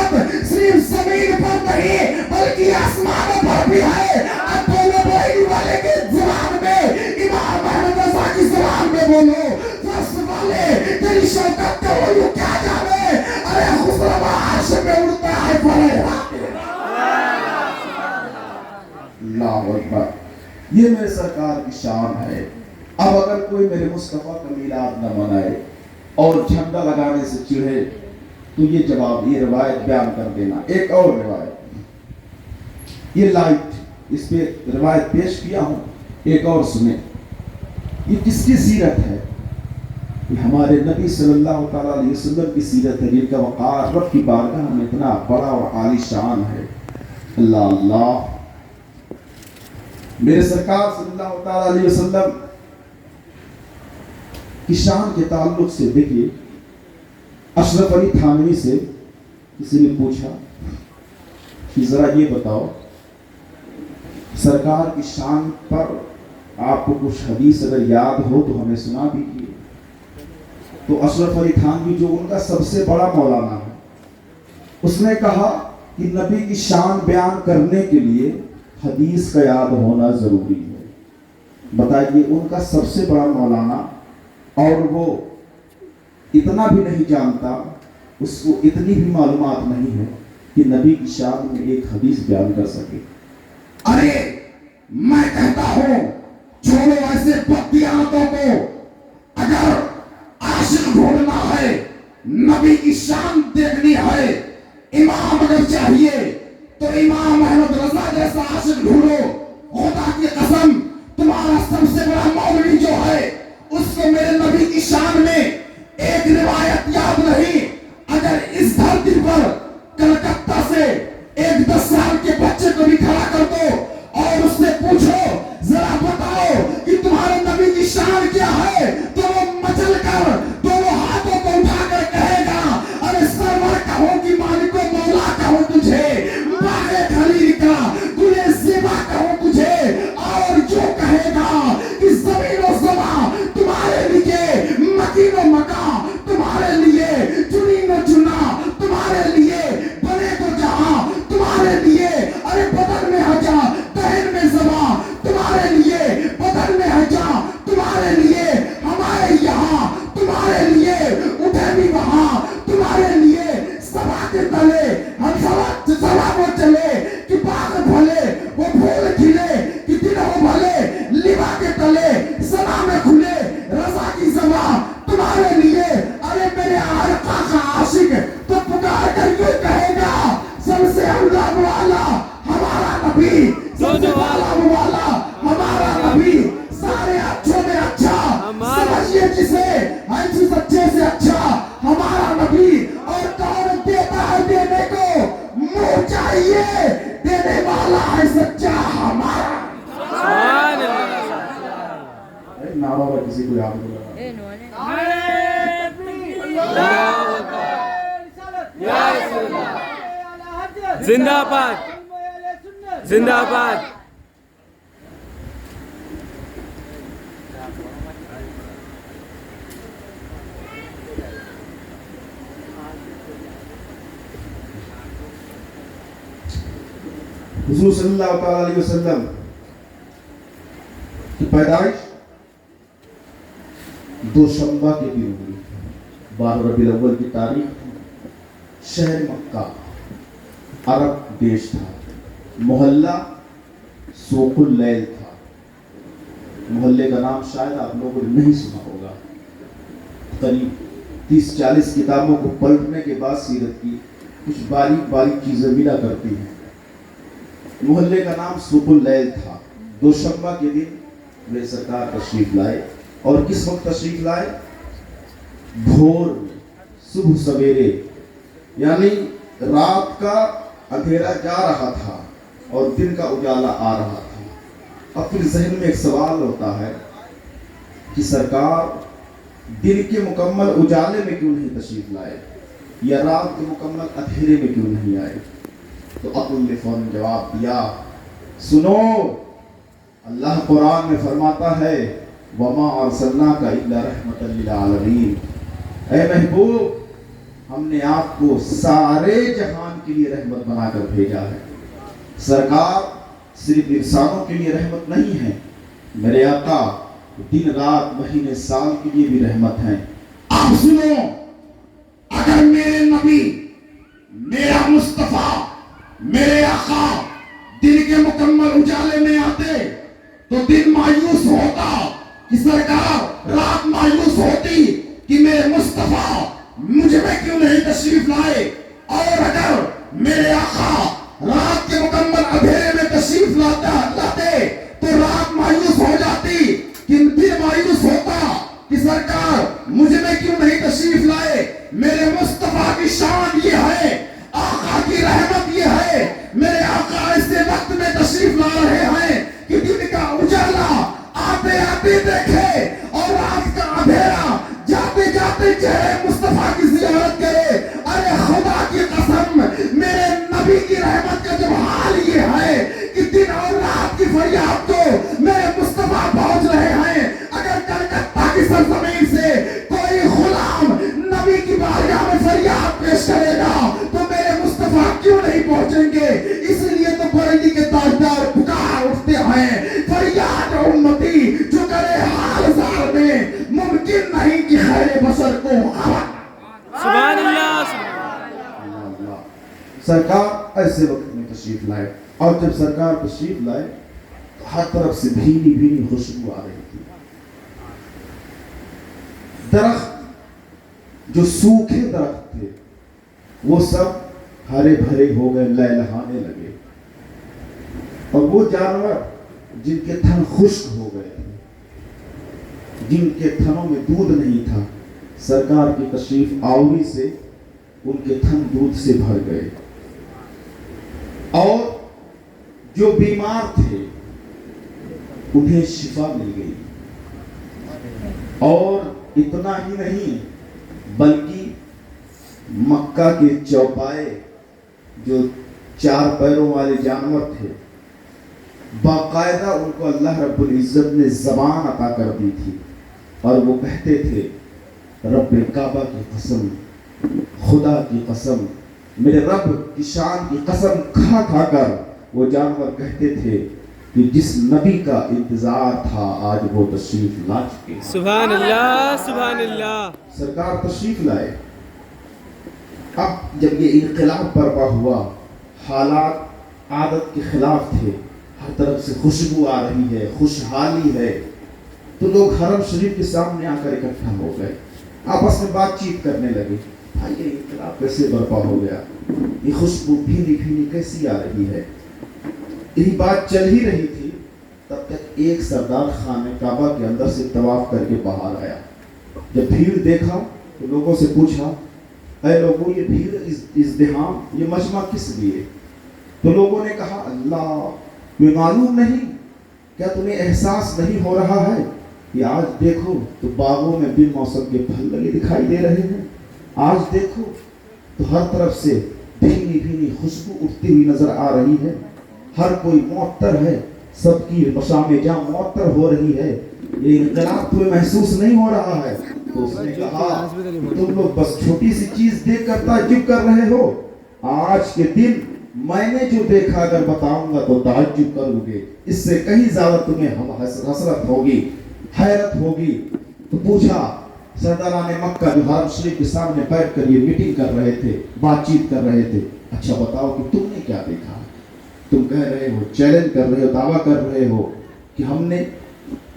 S4: اللہ اکبر. یہ میرے سرکار کی شان ہے. اب اگر کوئی میرے مصطفیٰ کا میلاد نہ منائے اور جھنڈا لگانے سے چڑھے تو یہ جواب، یہ روایت بیان کر دینا. ایک اور روایت، یہ لائٹ اس پہ روایت پیش کیا ہوں، ایک اور سنیں. یہ کس کی سیرت ہے؟ یہ ہمارے نبی صلی اللہ تعالیٰ علیہ وسلم کی سیرت ہے، جن کا وقار رب کی بارگاہ میں اتنا بڑا اور عالی شان ہے. اللہ اللہ. میرے سرکار صلی اللہ تعالیٰ علیہ وسلم کی شان کے تعلق سے دیکھیے، اشرف علی تھانوی سے کسی نے پوچھا کہ ذرا یہ بتاؤ سرکار کی شان پر آپ کو کچھ حدیث اگر یاد ہو تو ہمیں سنا دیجیے. تو اشرف علی تھانوی جو ان کا سب سے بڑا مولانا ہے، اس نے کہا کہ نبی کی شان بیان کرنے کے لیے حدیث کا یاد ہونا ضروری ہے. بتائیے، ان کا سب سے بڑا مولانا، اور وہ اتنا بھی نہیں جانتا، اس کو اتنی بھی معلومات نہیں ہے کہ نبی کی شان میں ایک حدیث بیان کر سکے. ارے میں کہتا ہوں چھوڑو ایسے بددیانتوں کو. اگر عاشق ڈھونڈنا ہے، نبی کی شان دیکھنی ہے، امام اگر چاہیے تو امام احمد رضا جیسا عاشق ڈھونڈو. خدا کی قسم، تمہارا سب سے بڑا مولوی جو ہے اس کو میرے نبی کی شان میں ایک روایت یاد نہیں. اگر اس دھرتی پر کلکتہ سے ایک 10 سال کے بچے کو بھی کھڑا کر دو اور اس سے پوچھو ذرا بتاؤ کہ تمہارے نبی کی شان کیا ہے، تو وہ مچل کر دونوں ہاتھوں کو اٹھا کر کہے گا، ارے سرور کہو کہ مالک و مولا کہو تجھے، باغ خلیل کا گلے زیبا کہو تجھے، اور جو کہے گا کہ زمین و زمان تمہارے لیے، مکین و مکان تمہارے لیے، چنین و چنا تمہارے لیے، بنے تو جہاں تمہارے لیے، ارے بدن میں حجا دہن میں زباں تمہارے لیے، بدن میں حجا تمہارے لیے، ہمارے یہاں تمہارے لیے، اٹھے بھی وہاں تمہارے لیے، سبا کے تلے ہم سبا کو چلے کہ باغ بھلے وہ پھول کھلے کہ دن ہو بھلے، لبا کے تلے سنا میں کھلے، رضا کی زباں تمہارے لیے. ارے میرے آقا کا عاشق تو پکار کر کیوں کہے گا سب سے اللہ والا ہمارا نبی، سب سے والا ہمارا نبی، سارے اچھوں میں اچھا سمجھیے جسے، ہر چیز اچھے سے اچھا ہمارا نبی. اور کون دیتا ہے دینے کو، منہ چاہیے، دینے والا ہے سچا ہمارا. نعرہ کسی کو یاد نہیں.
S1: زندہ باد، زندہ باد.
S4: حضور صلی اللہ تعالیٰ علیہ وسلم کی پیدائش دوشنبہ کے دن ہوئی، 12 ربیع الاول کی تاریخ. شہر مکہ عرب دیش تھا، محلہ سوق اللیل تھا. محلے کا نام شاید آپ لوگوں نے نہیں سنا ہوگا. قریب 30-40 کتابوں کو پلٹنے کے بعد سیرت کی کچھ باریک باریک چیزیں ملا کرتی ہیں. محلے کا نام سوق اللیل تھا. دوشنبہ کے دن میرے سرکار تشریف لائے، اور کس وقت تشریف لائے؟ بھور میں، صبح سویرے، یعنی رات کا اندھیرا جا رہا تھا اور دن کا اجالا آ رہا تھا. اب پھر ذہن میں ایک سوال ہوتا ہے کہ سرکار دن کے مکمل اجالے میں کیوں نہیں تشریف لائے، یا رات کے مکمل اندھیرے میں کیوں نہیں آئے؟ تو عقل نے فوراً جواب دیا، سنو، اللہ قرآن میں فرماتا ہے وَمَا أَرْسَلْنَاكَ إِلَّا رَحْمَةً لِلْعَالَمِينَ، اے محبوب ہم نے آپ کو سارے جہان کے لیے رحمت بنا کر بھیجا ہے. سرکار صرف انسانوں کے لیے رحمت نہیں ہے، میرے آقا دن رات مہینے سال کے لیے بھی رحمت ہیں. آپ سنو، اگر میرے نبی، میرا مصطفیٰ میرے آقا دن کے مکمل اجالے میں آتے تو دن مایوس ہوتا کہ سرکار رات مایوس ہوتی کہ میرے مصطفیٰ مجھ میں کیوں نہیں تشریف لائے، اور اگر میرے آقا رات کے مکمل اندھیرے میں تشریف لاتے تو رات مایوس ہو جاتی کہ دن مایوس ہوتا کہ سرکار مجھ میں کیوں نہیں تشریف لائے۔ میرے مصطفیٰ کی شان یہ ہے، آقا کی رحمت یہ ہے، میرے آقا ایسے وقت میں تشریف لا رہے ہیں کہ دن کا اجالا آتے آتے دیکھے اور رات کا اندھیرا جاتے جاتے چہرے مصطفیٰ کی زیارت کرے۔ ارے خدا کی قسم، میرے نبی کی رحمت کا جب حال یہ ہے کہ دن اور رات کی فریاد کو میرے مصطفیٰ پہنچ رہے ہیں، اگر کلکتہ کی سرزمین سے کوئی غلام نبی کی بارگاہ میں فریاد پیش کرے گا تو میرے مصطفیٰ کیوں نہیں پہنچیں گے؟ اس لیے تو بریلی کے تاجدار پکار اٹھتے ہیں، فریاد امتی جو کرے حال زار میں، ممکن نہیں کہ خیر بشر کو خبر۔
S1: سبحان اللہ
S4: سرکار ایسے وقت میں تشریف لائے، اور جب سرکار تشریف لائے تو ہر طرف سے بھینی بھینی خوشبو آ رہی تھی۔ درخت جو سوکھے درخت تھے وہ سب ہرے بھرے ہو گئے، لہلہانے لگے، اور وہ جانور جن کے تھن خشک ہو گئے تھے، جن کے تھنوں میں دودھ نہیں تھا، سرکار کی تشریف آوری سے ان کے تھن دودھ سے بھر گئے، اور جو بیمار تھے انہیں شفا مل گئی۔ اور اتنا ہی نہیں بلکہ مکہ کے چوپائے جو 4 پیروں والے جانور تھے، باقاعدہ ان کو اللہ رب العزت نے زبان عطا کر دی تھی، اور وہ کہتے تھے رب کعبہ کی قسم، خدا کی قسم، میرے رب کی شان کی قسم کھا کھا کر وہ جانور کہتے تھے کہ جس نبی کا انتظار تھا آج وہ تشریف لا چکے۔
S1: سبحان اللہ سبحان اللہ۔
S4: سرکار تشریف لائے۔ اب جب یہ انقلاب برپا ہوا، حالات عادت کے خلاف تھے، ہر طرف سے خوشبو آ رہی ہے، خوشحالی ہے، تو لوگ حرم شریف کے سامنے آ کر اکٹھا ہو گئے، آپس میں بات چیت کرنے لگے، بھائی یہ انقلاب کیسے برپا ہو گیا، یہ خوشبو بھینی بھینی کیسی آ رہی ہے۔ یہی بات چل ہی رہی تھی، تب تک ایک سردار خانہ کعبہ کے اندر سے طواف کر کے باہر آیا۔ جب بھیڑ دیکھا تو لوگوں سے پوچھا، اے لوگوں یہ بھیڑ ازدحام، یہ مجمع کس لیے؟ تو لوگوں نے کہا اللہ تمہیں معلوم نہیں، کیا تمہیں احساس نہیں ہو رہا ہے کہ آج دیکھو تو باغوں میں بن موسم کے پھل لگے دکھائی دے رہے ہیں، آج دیکھو تو ہر طرف سے بھینی بھینی خوشبو اٹھتی ہوئی نظر آ رہی ہے، ہر کوئی معطر ہے، سب کی مشام جاں معطر ہو رہی ہے، یہ انقلاب تمہیں محسوس نہیں ہو رہا ہے؟ تو اس نے کہا تم لوگ بس چھوٹی سی چیز دیکھ کر تعجب کر رہے ہو، آج کے دن میں نے جو دیکھا اگر بتاؤں گا تو تعجب کرو گے، اس سے کہیں زیادہ تمہیں حسرت ہوگی، حیرت ہوگی۔ تو پوچھا سرداران مکہ جو حرم شریف کے سامنے بیٹھ کر یہ میٹنگ کر رہے تھے، بات چیت کر رہے تھے، اچھا بتاؤ کہ تم نے کیا دیکھا؟ تم کہہ رہے ہو، چیلنج کر رہے ہو، دعویٰ کر رہے ہو کہ ہم نے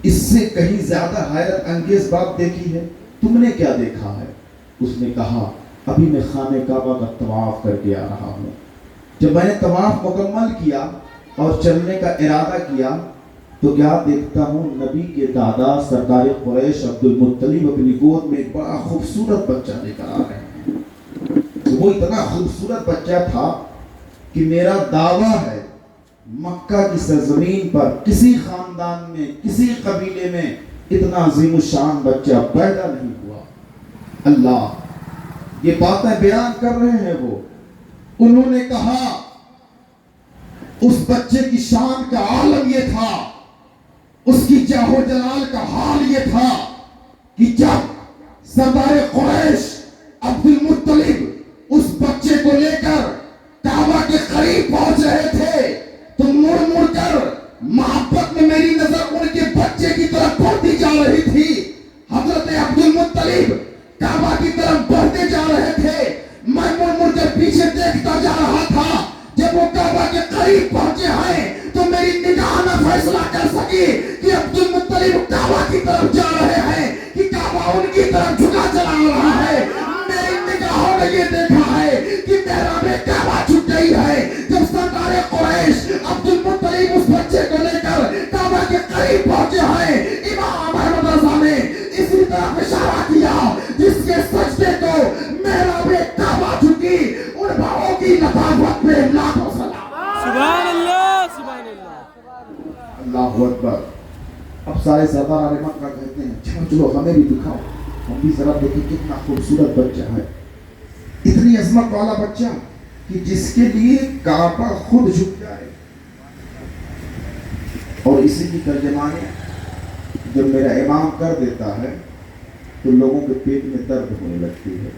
S4: اس سے کہیں زیادہ حیرت انگیز بات دیکھی ہے، تم نے کیا دیکھا ہے؟ اس نے کہا ابھی میں خانہ کعبہ کا طواف کر کے آ رہا ہوں، جب میں نے طواف مکمل کیا اور چلنے کا ارادہ کیا تو کیا دیکھتا ہوں نبی کے دادا سردار قریش عبد المطلب اپنی گود میں ایک بڑا خوبصورت بچہ لے کر آ رہے ہیں۔ وہ اتنا خوبصورت بچہ تھا کہ میرا دعویٰ ہے مکہ کی سرزمین پر کسی خاندان میں، کسی قبیلے میں اتنا عظیم الشان بچہ پیدا نہیں ہوا۔ اللہ یہ باتیں بیان کر رہے ہیں وہ، انہوں نے کہا اس بچے کی شان کا عالم یہ تھا، اس کی جاہ و جلال کا حال یہ تھا کہ جب سردار قریش عبد المطلب اس بچے کو لے کر کعبہ کے قریب پہنچ رہے تھے تو مڑ مڑ کر محبت میں میری نظر ان کے بچے کی طرف بڑھتی جا رہی تھی۔ حضرت عبد المطلب کعبہ کی طرف بڑھتے جا رہے تھے، میں مڑ مڑ کر پیچھے دیکھتا جا رہا تھا، جب وہ کعبہ کے قریب پہنچے ہیں تو میری نگاہ نہ فیصلہ کر سکی کہ عبد المطلب کعبہ کی طرف جا رہے ہیں کہ کعبہ ان کی طرف جھکا چلا رہا ہے. میری نگاہوں نے یہ دیکھا ہے کہ محراب کعبہ جھک گئی ہے. جب سردار قریش عبد المطلب اس بچے کو لے کر کعبہ کے قریب پہنچے ہیں, امام احمد رضا نے اسی طرف اشارہ کیا جس کے سجدے کو محراب کعبہ جھکی. ان بھاؤں کی لطافت پہ لاکھوں سلام.
S1: سبحان اللہ سبحان اللہ.
S4: اللہ اکبر. اب سارے سردار مکہ کہتے ہیں چلو ہمیں بھی دکھاؤ, ہم بھی ذرا دیکھیں کتنا خوبصورت بچہ ہے. اتنی عظمت والا بچہ کہ جس کے لیے کعبہ خود جھک جائے. اور اسی کی ترجمانی جب میرا امام کر دیتا ہے تو لوگوں کے پیٹ میں درد ہونے لگتی ہے.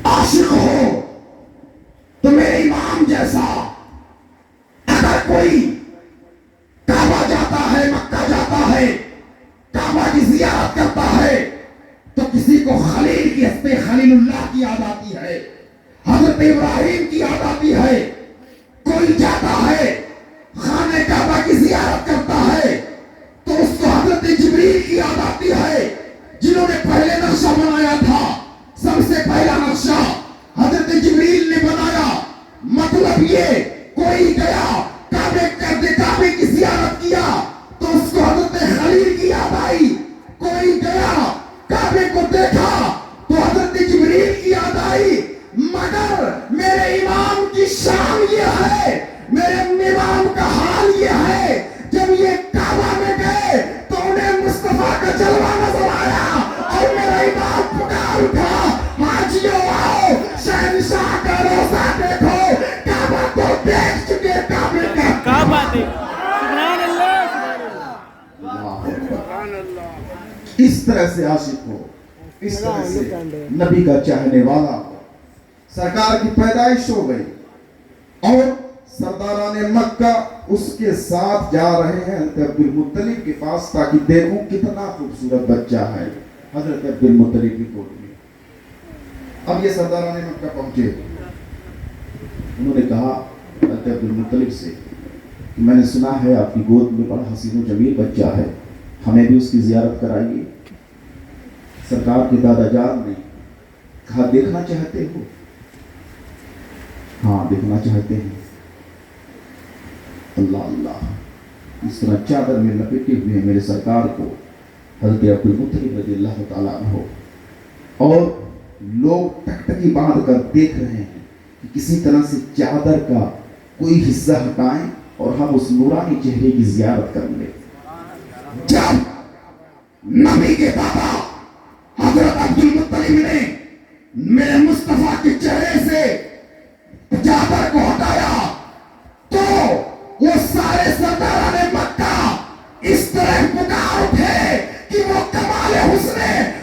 S4: عاشق ہو تو میرے امام جیسا اگر کوئی کعبہ جاتا ہے, مکہ جاتا ہے, کعبہ کی زیارت کرتا ہے تو کسی کو خلیل کی ہستے خلیل اللہ کی یاد آتی ہے, حضرت ابراہیم کی یاد آتی ہے. کوئی جاتا ہے خانہ کعبہ کی زیارت کرتا ہے تو اس کو حضرت جبریل کی یاد آتی ہے جنہوں نے پہلے نقشہ بنایا تھا. سب سے پہلا نقشہ حضرت جبریل نے بنایا. مطلب یہ کوئی گیا کعبے کی زیارت کیا تو اس کو حضرت خلیل کی یاد آئی. کوئی گیا کعبے کو دیکھا تو حضرت جبریل کی یاد آئی. مگر میرے امام کی شان یہ ہے, میرے امام کا حال یہ ہے, جب یہ کعبہ میں گئے تو انہیں مصطفیٰ کا جلوہ نظر آیا اور میرا امام پکار اٹھا, حاجیوں آؤ شہنشاہ کا روزہ دیکھو. کعبہ کو دیکھ چکے, کعبے کا
S1: کعبہ دیکھ. سبحان اللہ سبحان اللہ.
S4: اس طرح سے عاشق ہو, اس طرح سے نبی کا چاہنے والا ہو. سرکار کی پیدائش ہو گئی اور سرداران مکہ اس کے ساتھ جا رہے ہیں عبد المطلب کے پاس تاکہ دیکھوں کتنا خوبصورت بچہ ہے. حضرت عبد المطلب کی گود میں. اب یہ سرداران مکہ پہنچے, انہوں نے کہا حضرت عبد المطلب سے کہ میں نے سنا ہے آپ کی گود میں بڑا حسین و جمیل بچہ ہے, ہمیں بھی اس کی زیارت کرائیے. سرکار کے دادا جان نے کہا دیکھنا چاہتے ہو؟ ہاں دیکھنا چاہتے ہیں. اللہ اللہ, اس طرح چادر میں لپیٹے ہوئے میرے سرکار کو حضرت عبد المطلب رضی اللہ تعالیٰ عنہ, اور لوگ ٹکٹکی باندھ کر دیکھ رہے ہیں کہ کسی طرح سے چادر کا کوئی حصہ ہٹائیں اور ہم اس نورانی چہرے کی زیارت کر لیں. جب نبی کے دادا حضرت عبد المطلب نے میرے مصطفیٰ کے چہرے سے چادر کو ہٹایا تو وہ سارے سرداران مکہ اس طرح پکار اٹھے کہ وہ کمال حسن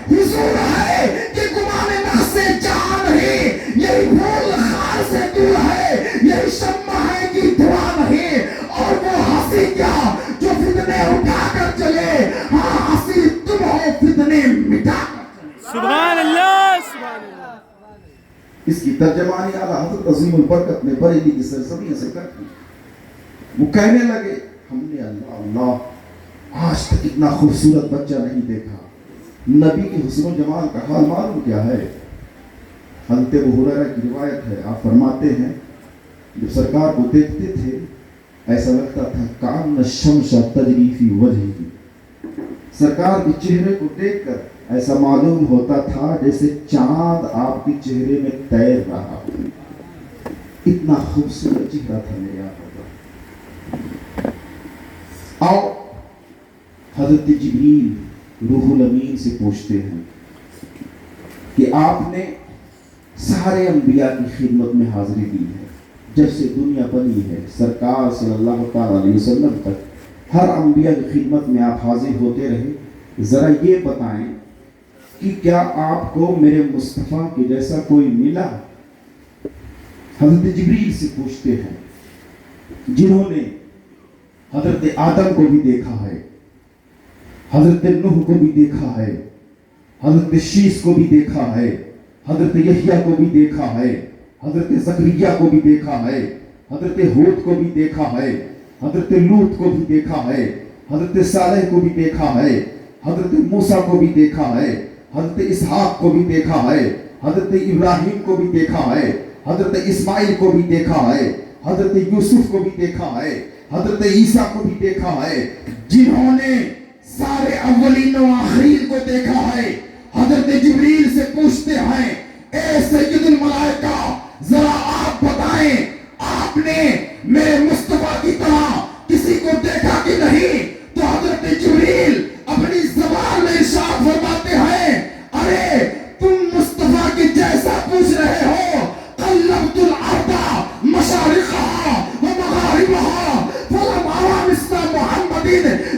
S4: حضور ہے کہ گمان نقص جان نہیں, یہی پھول خار سے دور ہے, یہی شمع ہے کہ دھواں نہیں. اور وہ ہنسی کیا جو فتنے اٹھا کر چلے, ہاں ہنسی تم ہو فتنے مٹا کر.
S1: سبحان اللہ سبحان اللہ.
S4: اس کی ترجمانی اعلیٰ حضرت عظیم البرکت نے بریلی کی سرزمین سے کر دی. وہ کہنے لگے ہم نے اللہ اللہ آج تک اتنا خوبصورت بچہ نہیں دیکھا. نبی کی حسن و جمال کا حال معلوم کیا ہے؟ حضرت ابو ہریرہ کی روایت ہے, آپ فرماتے ہیں جب سرکار کو دیکھتے تھے ایسا لگتا تھا کان الشمس تجری فی وجہہ. سرکار کے چہرے کو دیکھ کر ایسا معلوم ہوتا تھا جیسے چاند آپ کے چہرے میں تیر رہا ہو. اتنا خوبصورت چہرہ تھا میرے آقا کا. آؤ حضرت جبریل روح الامین سے پوچھتے ہیں کہ آپ نے سارے انبیاء کی خدمت میں حاضری دی ہے, جب سے دنیا بنی ہے سرکار صلی اللہ تعالیٰ علیہ وسلم تک ہر انبیاء کی خدمت میں آپ حاضر ہوتے رہے. ذرا یہ بتائیں کہ کیا آپ کو میرے مصطفیٰ کے جیسا کوئی ملا؟ حضرت جبریل سے پوچھتے ہیں جنہوں نے حضرت آدم کو بھی دیکھا ہے, حضرت نوح کو بھی دیکھا ہے, حضرت شیس کو بھی دیکھا ہے, حضرت یحییٰ کو بھی دیکھا ہے, حضرت زکریا کو بھی دیکھا ہے, حضرت ہود کو بھی دیکھا ہے, حضرت لوط کو بھی دیکھا ہے, حضرت صالح کو بھی دیکھا ہے, حضرت موسیٰ کو بھی دیکھا ہے, حضرت اسحاق کو بھی دیکھا ہے, حضرت ابراہیم کو بھی دیکھا ہے, حضرت اسماعیل کو بھی دیکھا ہے, حضرت یوسف کو بھی دیکھا ہے, حضرت عیسیٰ کو بھی دیکھا ہے, جنہوں نے سارے اولین و آخرین کو دیکھا ہے. حضرت جبریل سے پوچھتے ہیں, اے سید الملائکہ ذرا آپ بتائیں, آپ نے میرے مصطفیٰ کی طرح کسی کو دیکھا کہ نہیں؟ تو حضرت جبریل اپنی زبان میں ارشاد فرماتے ہیں, ارے تم مصطفیٰ کے جیسا پوچھ رہے ہو, قلبت الارض مشارقها ومغاربها فلم ارى مثل محمد,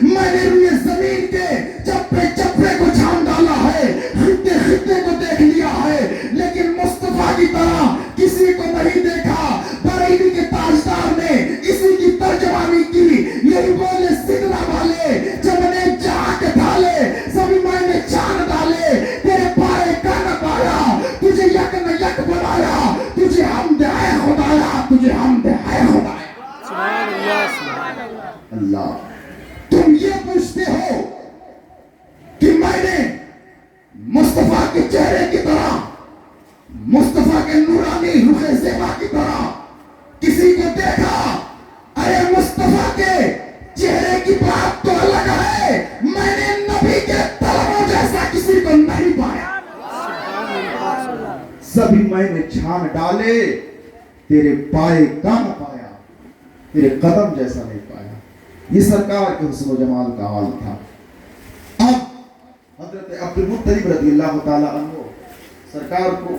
S4: میں نے روئے زمین کے چپے چپے کو چھان ڈالا ہے, خطے خطے کو دیکھ لیا ہے, لیکن مصطفیٰ کی طرح کسی کو نہیں دیکھا. بریلی کے تاجدار نے اسی کی ترجمانی کی, یہی بولے سدرا والے جب نے جاگ ڈالے سبھی میں نے چاند ڈالے, تیرے پائے کا نہ پایا, تجھے یک نہ یک بنایا, تجھے حمد ہے خدایا, تجھے حمد ہے خدایا. اللہ, تم یہ پوچھتے ہو کہ میں نے مصطفیٰ کے چہرے کی طرح, مصطفیٰ کے نورانی رخ زیبا کی طرح کسی کو دیکھا؟ ارے مصطفیٰ کے چہرے کی بات تو الگ ہے, میں نے نبی کے طلبوں جیسا کسی کو نہیں پایا. سبھی میں نے چھان ڈالے, تیرے پائے کا نہ پایا, تیرے قدم جیسا نہیں پایا. یہ سرکار کے حسن و جمال کا حال تھا. اب حضرت عبد المطلب رضی اللہ تعالی عنہ سرکار کو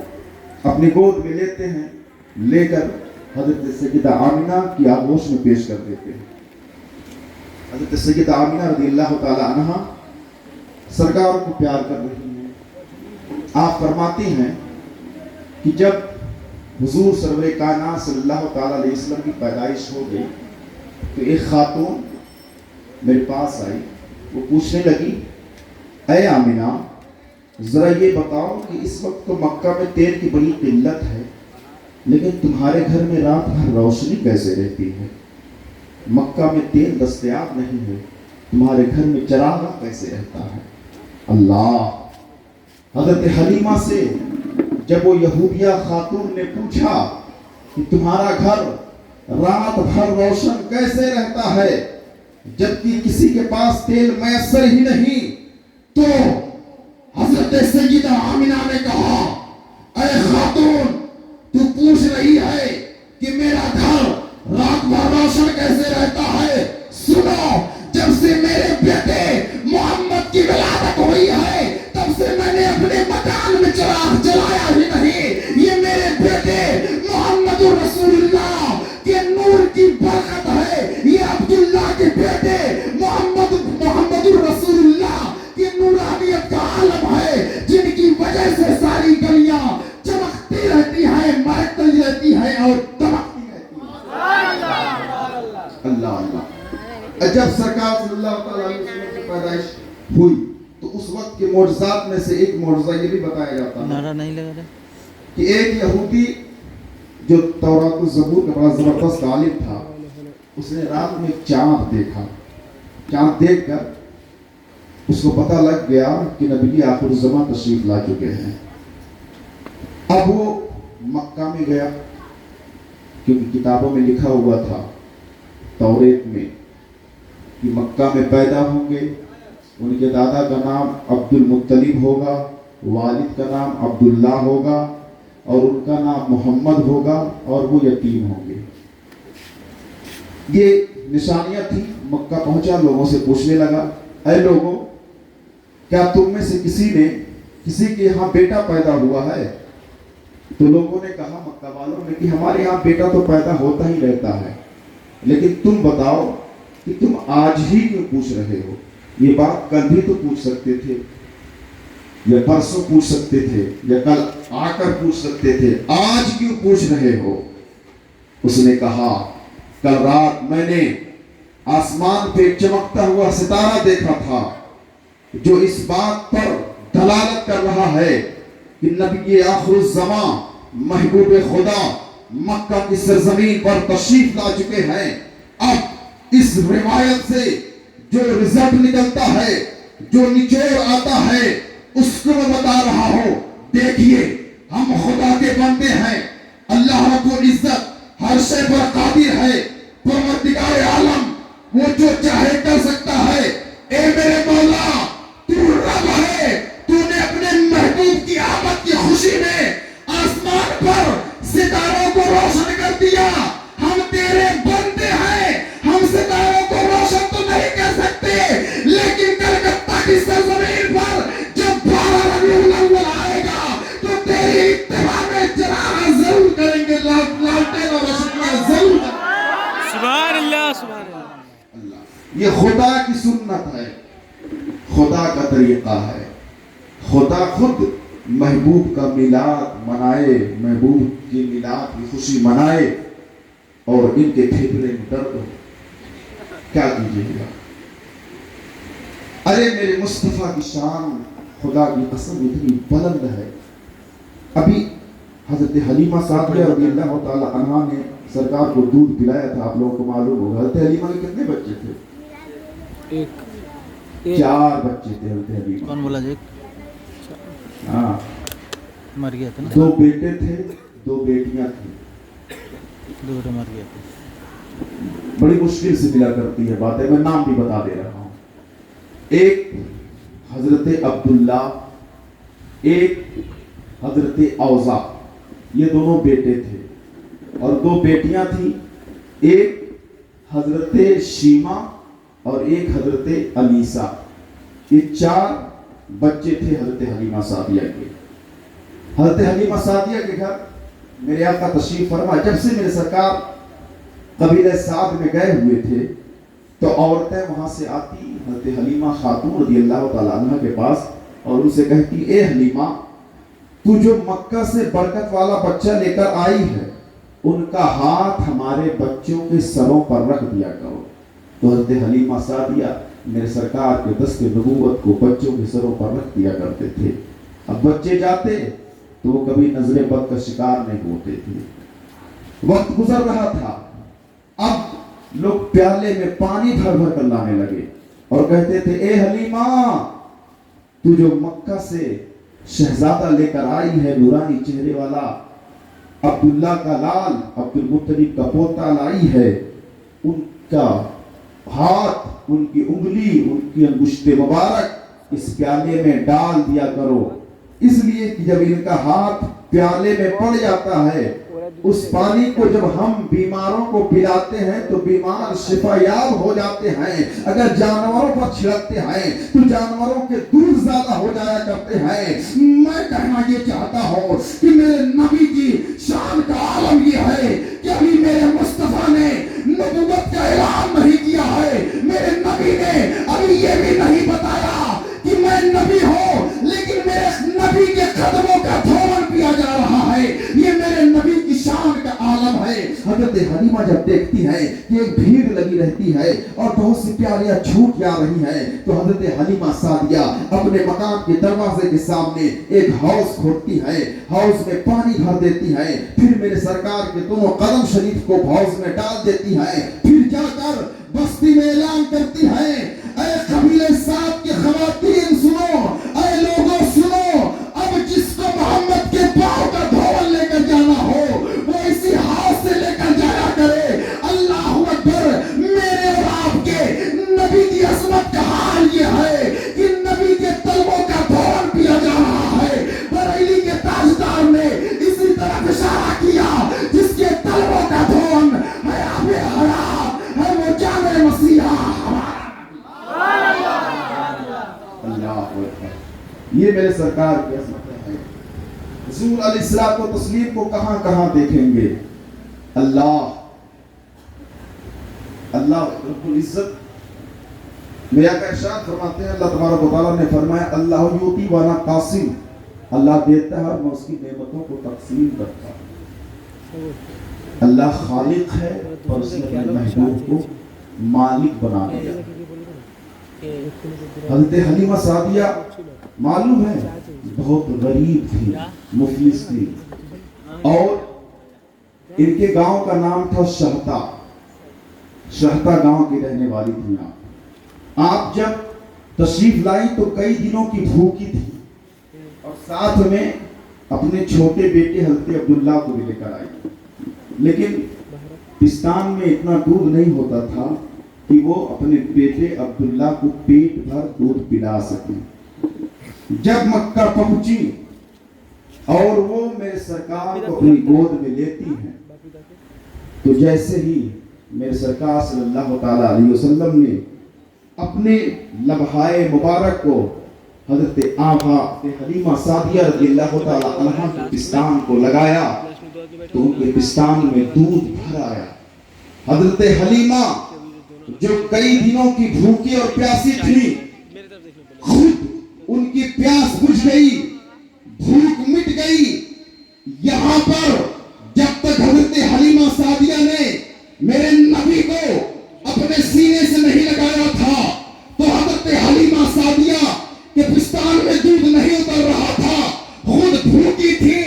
S4: اپنی گود میں لیتے ہیں, لے کر حضرت سیدہ آمنہ کی آغوش میں پیش کر دیتے ہیں. حضرت سیدہ آمنہ رضی اللہ تعالی عنہ سرکار کو پیار کر رہی ہیں. آپ فرماتی ہیں کہ جب حضور سرور کائنات صلی اللہ تعالی علیہ وسلم کی پیدائش ہو گئی تو ایک خاتون میرے پاس آئی, وہ پوچھنے لگی, اے آمنہ ذرا یہ بتاؤ کہ اس وقت تو مکہ میں تیل کی بڑی قلت ہے, لیکن تمہارے گھر میں رات بھر روشنی کیسے رہتی ہے؟ مکہ میں تیل دستیاب نہیں ہے, تمہارے گھر میں چراغ کیسے رہتا ہے؟ اللہ, حضرت حلیمہ سے جب وہ یہودیہ خاتون نے پوچھا کہ تمہارا گھر رات بھر روشن کیسے رہتا ہے جبکہ کسی کے پاس تیل میسر ہی نہیں, تو حضرت سیدہ آمنہ نے کہا, اے خاتون تو پوچھ رہی ہے کہ میرا گھر رات بھر روشن کیسے رہتا ہے, سنو, جب سے میرے بیٹے محمد کی ولادت ہوئی ہے تب سے میں نے اپنے مکان میں چراغ جلایا ہی نہیں. یہ میرے بیٹے محمد رسول اللہ کے نور کی برکت ہے, یہ عبداللہ کے بیٹے محمد رسول اللہ کی نورانیت کا عالم ہے, جن کی وجہ سے ساری گلیاں چمکتی رہتی ہیں, مہکتی رہتی ہیں اور دمکتی رہتی ہیں. اللہ اللہ. جب سرکار صلی اللہ تعالیٰ علیہ وسلم کی پیدائش ہوئی تو اس وقت کے معجزات میں سے ایک معجزہ یہ بھی بتایا جاتا ہے
S2: نعرہ نہیں لگا رہا
S4: کہ ایک یہودی جو تورات و زبور کا بڑا زبردست عالم تھا, اس نے رات میں ایک چاند دیکھا. چاند دیکھ کر اس کو پتہ لگ گیا کہ نبی آخر الزمان تشریف لا چکے ہیں. اب وہ مکہ میں گیا, کیونکہ کتابوں میں لکھا ہوا تھا توریت میں کہ مکہ میں پیدا ہوں گے, ان کے دادا کا نام عبد المطلب ہوگا, والد کا نام عبداللہ ہوگا اور ان کا نام محمد ہوگا اور وہ یتیم ہوں گے. یہ نشانیاں تھیں. مکہ پہنچا, لوگوں سے پوچھنے لگا, اے لوگوں, کیا تم میں سے کسی کے یہاں بیٹا پیدا ہوا ہے؟ تو لوگوں نے کہا, مکہ والوں نے, کہ ہمارے یہاں بیٹا تو پیدا ہوتا ہی رہتا ہے, لیکن تم بتاؤ کہ تم آج ہی کیوں پوچھ رہے ہو؟ یہ بات کل بھی تو پوچھ سکتے تھے, یا پرسوں پوچھ سکتے تھے, یا کل آ کر پوچھ سکتے تھے, آج کیوں پوچھ رہے ہو؟ اس نے کہا, کل رات میں نے آسمان پہ چمکتا ہوا ستارہ دیکھا تھا جو اس بات پر دلالت کر رہا ہے کہ نبی آخر الزمان محبوب خدا مکہ کی سرزمین پر تشریف لا چکے ہیں. اب اس روایت سے جو رزلٹ نکلتا ہے، جو نچوڑ آتا ہے، اس کو میں بتا رہا ہوں. دیکھیے ہم خدا کے بندے ہیں. اللہ رب العزت ہر شے پر قادر ہے. پروردگار عالم وہ جو چاہے کر سکتا ہے. اے میرے مولا تو رب ہے. تو نے اپنے محبوب کی آمد کی خوشی میں آسمان پر ستاروں کو روشن کر دیا. ہم تیرے بندے ہیں. ہم ستاروں کو روشن تو نہیں کر سکتے، لیکن کلکتہ کی سرزمین پر جب 12 ربیع الاول آئے گا تو تیری اتباع میں چراغ ضرور کریں گے. لالٹین اور روشنیاں ضرور کریں گے.
S1: سبحان اللہ سبحان اللہ.
S4: یہ خدا کی سنت ہے، خدا کا طریقہ ہے. خدا خود محبوب کا میلاد منائے، محبوب کی میلاد کی خوشی منائے، اور ان کے پھیپھڑے میں درد ہو. کیا کیجیے گا؟ ارے میرے مصطفیٰ کی شان خدا کی قسم اتنی بلند ہے. ابھی حضرت حلیمہ سعدیہ رضی اللہ تعالی عنہا نے سرکار کو دودھ پلایا تھا. آپ لوگوں کو معلوم ہوگا. حضرت حلیمہ کے کتنے بچے تھے؟ 4 بچے تھے حضرت حلیمہ.
S2: کون بولا جی؟
S4: ہاں،
S2: مر گیا تھا نا.
S4: 2 بیٹے تھے، 2 بیٹیاں تھیں.
S2: 2 بیٹے مر گیا تھا.
S4: بڑی مشکل سے ملا کرتی ہے باتیں. میں نام بھی بتا دے رہا ہوں. ایک حضرت عبداللہ، ایک حضرت اوزا. یہ دونوں بیٹے تھے. اور 2 بیٹیاں تھیں. ایک حضرت شیمہ اور ایک حضرت انیسہ. یہ 4 بچے تھے حضرت حلیمہ سعدیہ کے. حضرت حلیمہ سعدیہ کے گھر میرے آقا تشریف فرما. جب سے میرے سرکار قبیلہ سعد میں گئے ہوئے تھے تو عورتیں وہاں سے آتی حضرت حلیمہ خاتون رضی اللہ تعالیٰ عنہ کے پاس اور ان سے کہتی، اے حلیمہ تو جو مکہ سے برکت والا بچہ لے کر آئی ہے ان کا ہاتھ ہمارے بچوں کے سروں پر رکھ دیا کرو. تو حضرت حلیمہ سعدیہ میرے سرکار کے دست نبوت کو بچوں کے سروں پر رکھ دیا کرتے تھے. اب بچے جاتے تو وہ کبھی نظر بد کا شکار نہیں ہوتے تھے. وقت گزر رہا تھا. اب لوگ پیالے میں پانی بھر بھر کر لانے لگے اور کہتے تھے، اے حلیمہ تو جو مکہ سے شہزادہ لے کر آئی ہے، نورانی چہرے والا عبداللہ کا لال، عبد المطلب کا پوتا لائی ہے، ان کا ہاتھ، ان کی انگلی، ان کی انگشت مبارک اس پیالے میں ڈال دیا کرو. اس لیے کہ جب ان کا ہاتھ پیالے میں پڑ جاتا ہے، اس پانی کو جب ہم بیماروں کو پلاتے ہیں تو بیمار شفا یاب ہو جاتے ہیں. اگر جانوروں پر چھڑکتے ہیں تو جانوروں کے دودھ زیادہ ہو جایا کرتے ہیں. میں کہنا یہ چاہتا ہوں کہ میرے نبی کی شان کا عالم یہ ہے کہ ابھی میرے مصطفیٰ نے نبوت کا اعلان نہیں کیا ہے. میرے نبی نے ابھی یہ بھی نہیں بتایا کہ میں نبی ہوں، لیکن میرے نبی کے قدموں کا دھون پیا جا رہا ہے. یہ میرے نبی کی شان کا عالم ہے. حضرت حلیمہ جب دیکھتی ہے کہ ایک بھیڑ لگی رہتی ہے اور بہت سی پیالیاں چھوٹ جا رہی ہیں تو حضرت حلیمہ سعدیہ اپنے مقام کے دروازے کے سامنے ایک ہاؤس کھودتی ہے، ہاؤس میں پانی بھر دیتی ہے، پھر میرے سرکار کے دونوں قدم شریف کو ہاؤس میں ڈال دیتی ہے. پھر جا کر بستی میں اعلان کرتی ہے، اے قبیلہ سعد کی خواتین سنو، اے لوگوں سنو، اب جس کو محمد کے پاؤں کا دھول لے کر جانا ہو وہ اسی ہاتھ سے لے کر جایا کرے. اللہ اکبر. میرے اور آپ کے نبی کی عظمت کا حال یہ ہے کہ نبی کے طلبوں کا دھول پیا جا رہا ہے. بریلی کے تاجدار نے اسی طرح اشارہ کیا، جس کے طلبوں کا دھول ہے آب حیات، ہے وہ جان مسیحا ہمارا. اللہ اکبر. یہ میرے سرکار کی عظمت ہے. حضور علیہ الصلوۃ والتسلیم کو کہاں کہاں دیکھیں گے. اللہ رب العزت میرا کا ارشاد فرماتے ہیں، اللہ تبارک و تعالیٰ نے فرمایا، اللہ یوتی وانا قاسم، اللہ دیتا ہے اور میں اس کی نعمتوں کو تقسیم کرتا ہوں. اللہ خالق ہے اور اس نے اپنے محبوب کو مالک بنا دیا. حضرت حلیمہ سعدیہ معلوم ہے بہت غریب تھی، مفلس تھی. اور ان کے گاؤں کا نام تھا شہتا. شہتا گاؤں کی رہنے والی تھی آپ جب تشریف لائی تو کئی دنوں کی بھوکی تھی اور ساتھ میں اپنے چھوٹے بیٹے حضرت عبداللہ کو بھی لے کر آئی. لیکن پاکستان میں اتنا دودھ نہیں ہوتا تھا کہ وہ اپنے بیٹے عبداللہ کو پیٹ بھر دودھ پلا سکیں. جب مکہ پہنچی اور وہ میرے سرکار کو اپنی گود میں لیتی ہیں تو جیسے ہی میرے سرکار صلی اللہ تعالی علیہ وسلم نے اپنے لبہائے مبارک کو حضرت آقا حلیمہ سعدیہ رضی اللہ تعالی عنہا کے پستان کو لگایا تو ان کے پستان میں دودھ بھر آیا. حضرت حلیمہ جو کئی دنوں کی بھوکی اور پیاسی تھی خود ان کی پیاس بجھ گئی, بھوک مٹ گئی. یہاں پر جب تک حضرت حلیمہ سعدیہ نے میرے نبی کو اپنے سینے سے نہیں لگایا تھا تو حضرت حلیمہ سعدیہ کے پستان میں دودھ نہیں اتر رہا تھا, خود بھوکی تھی.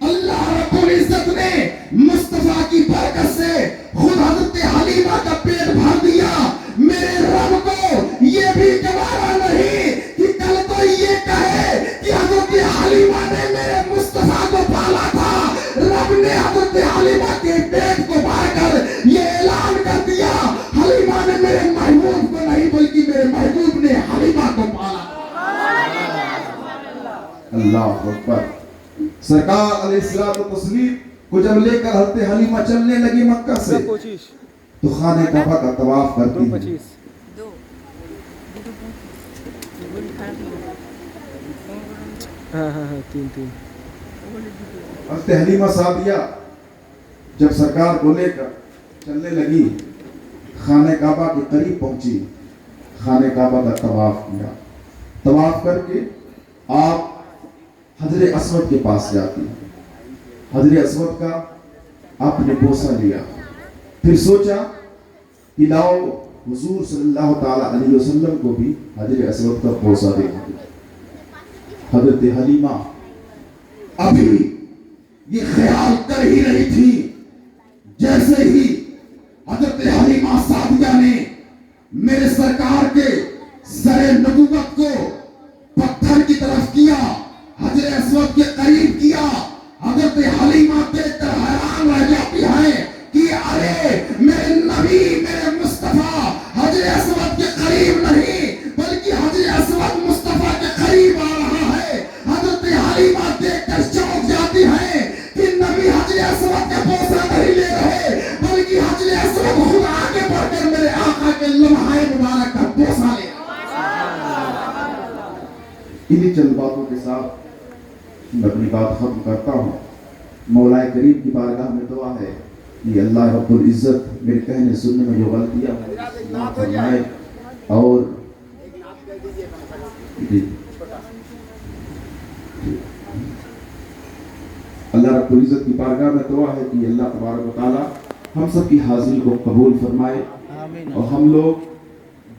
S4: اللہ رب العزت نے مصطفیٰ کی برکت سے خود حضرت حلیمہ کا پیٹ بھر دیا. میرے رب کو یہ بھی گوارا نہیں کہ کل تو یہ کہے کہ حضرت حلیمہ نے میرے مصطفیٰ کو پالا تھا. رب نے حضرت حلیمہ کے پیٹ کو بھر کر یہ اعلان کر دیا حلیمہ نے میرے محبوب کو نہیں بلکہ میرے محبوب نے حلیمہ کو پالا. اللہ اکبر. سرکار علیہ الصلوۃ والتسلیم کو جب لے کر حضرت حلیمہ چلنے لگی مکہ سے تو خانہ کعبہ کا طواف کرتی ہیں. حضرت حلیمہ سعدیہ جب سرکار کو لے کر چلنے لگی خانہ کعبہ کے قریب پہنچی, خانہ کعبہ کا طواف کیا. طواف کر کے آپ حجر اسود کے پاس جاتی ہیں. حجر اسود کا آپ نے بوسہ لیا, پھر سوچا کہ لاؤ حضور صلی اللہ تعالی علیہ وسلم کو بھی حجر اسود کا بوسہ دے. حضرت حلیمہ ابھی یہ خیال کر ہی رہی تھی, جیسے ہی حضرت حلیمہ سعدیہ نے میرے سرکار کے سر نبوت کو پتھر کی طرف کیا, حجر اسود کے قریب کیا, حضرت حلیمہ دیکھ کر حیران رہ جاتی ہے کہ ارے میرے نبی میرے مصطفیٰ حجر اسود کے قریب نہیں بلکہ حجر اسود مصطفیٰ کے قریب آ رہا ہے. حضرت حلیمہ دیکھ کر چونک جاتی ہے کہ نبی حجر اسود کا بوسہ نہیں لے رہے بلکہ حجر اسود خود آگے بڑھ کر میرے آقا کے لمحائے مبارک کا بوسہ لے. انہی چند باتوں کے ساتھ میں اپنی بات ختم کرتا ہوں. مولا کریم کی بارگاہ میں دعا ہے کہ اللہ رب العزت میرے کہنے سننے میں جو غلطیاں معاف فرمائے اور اللہ رب العزت کی بارگاہ میں دعا ہے کہ اللہ تبارک و تعالی ہم سب کی حاضری کو قبول فرمائے اور ہم لوگ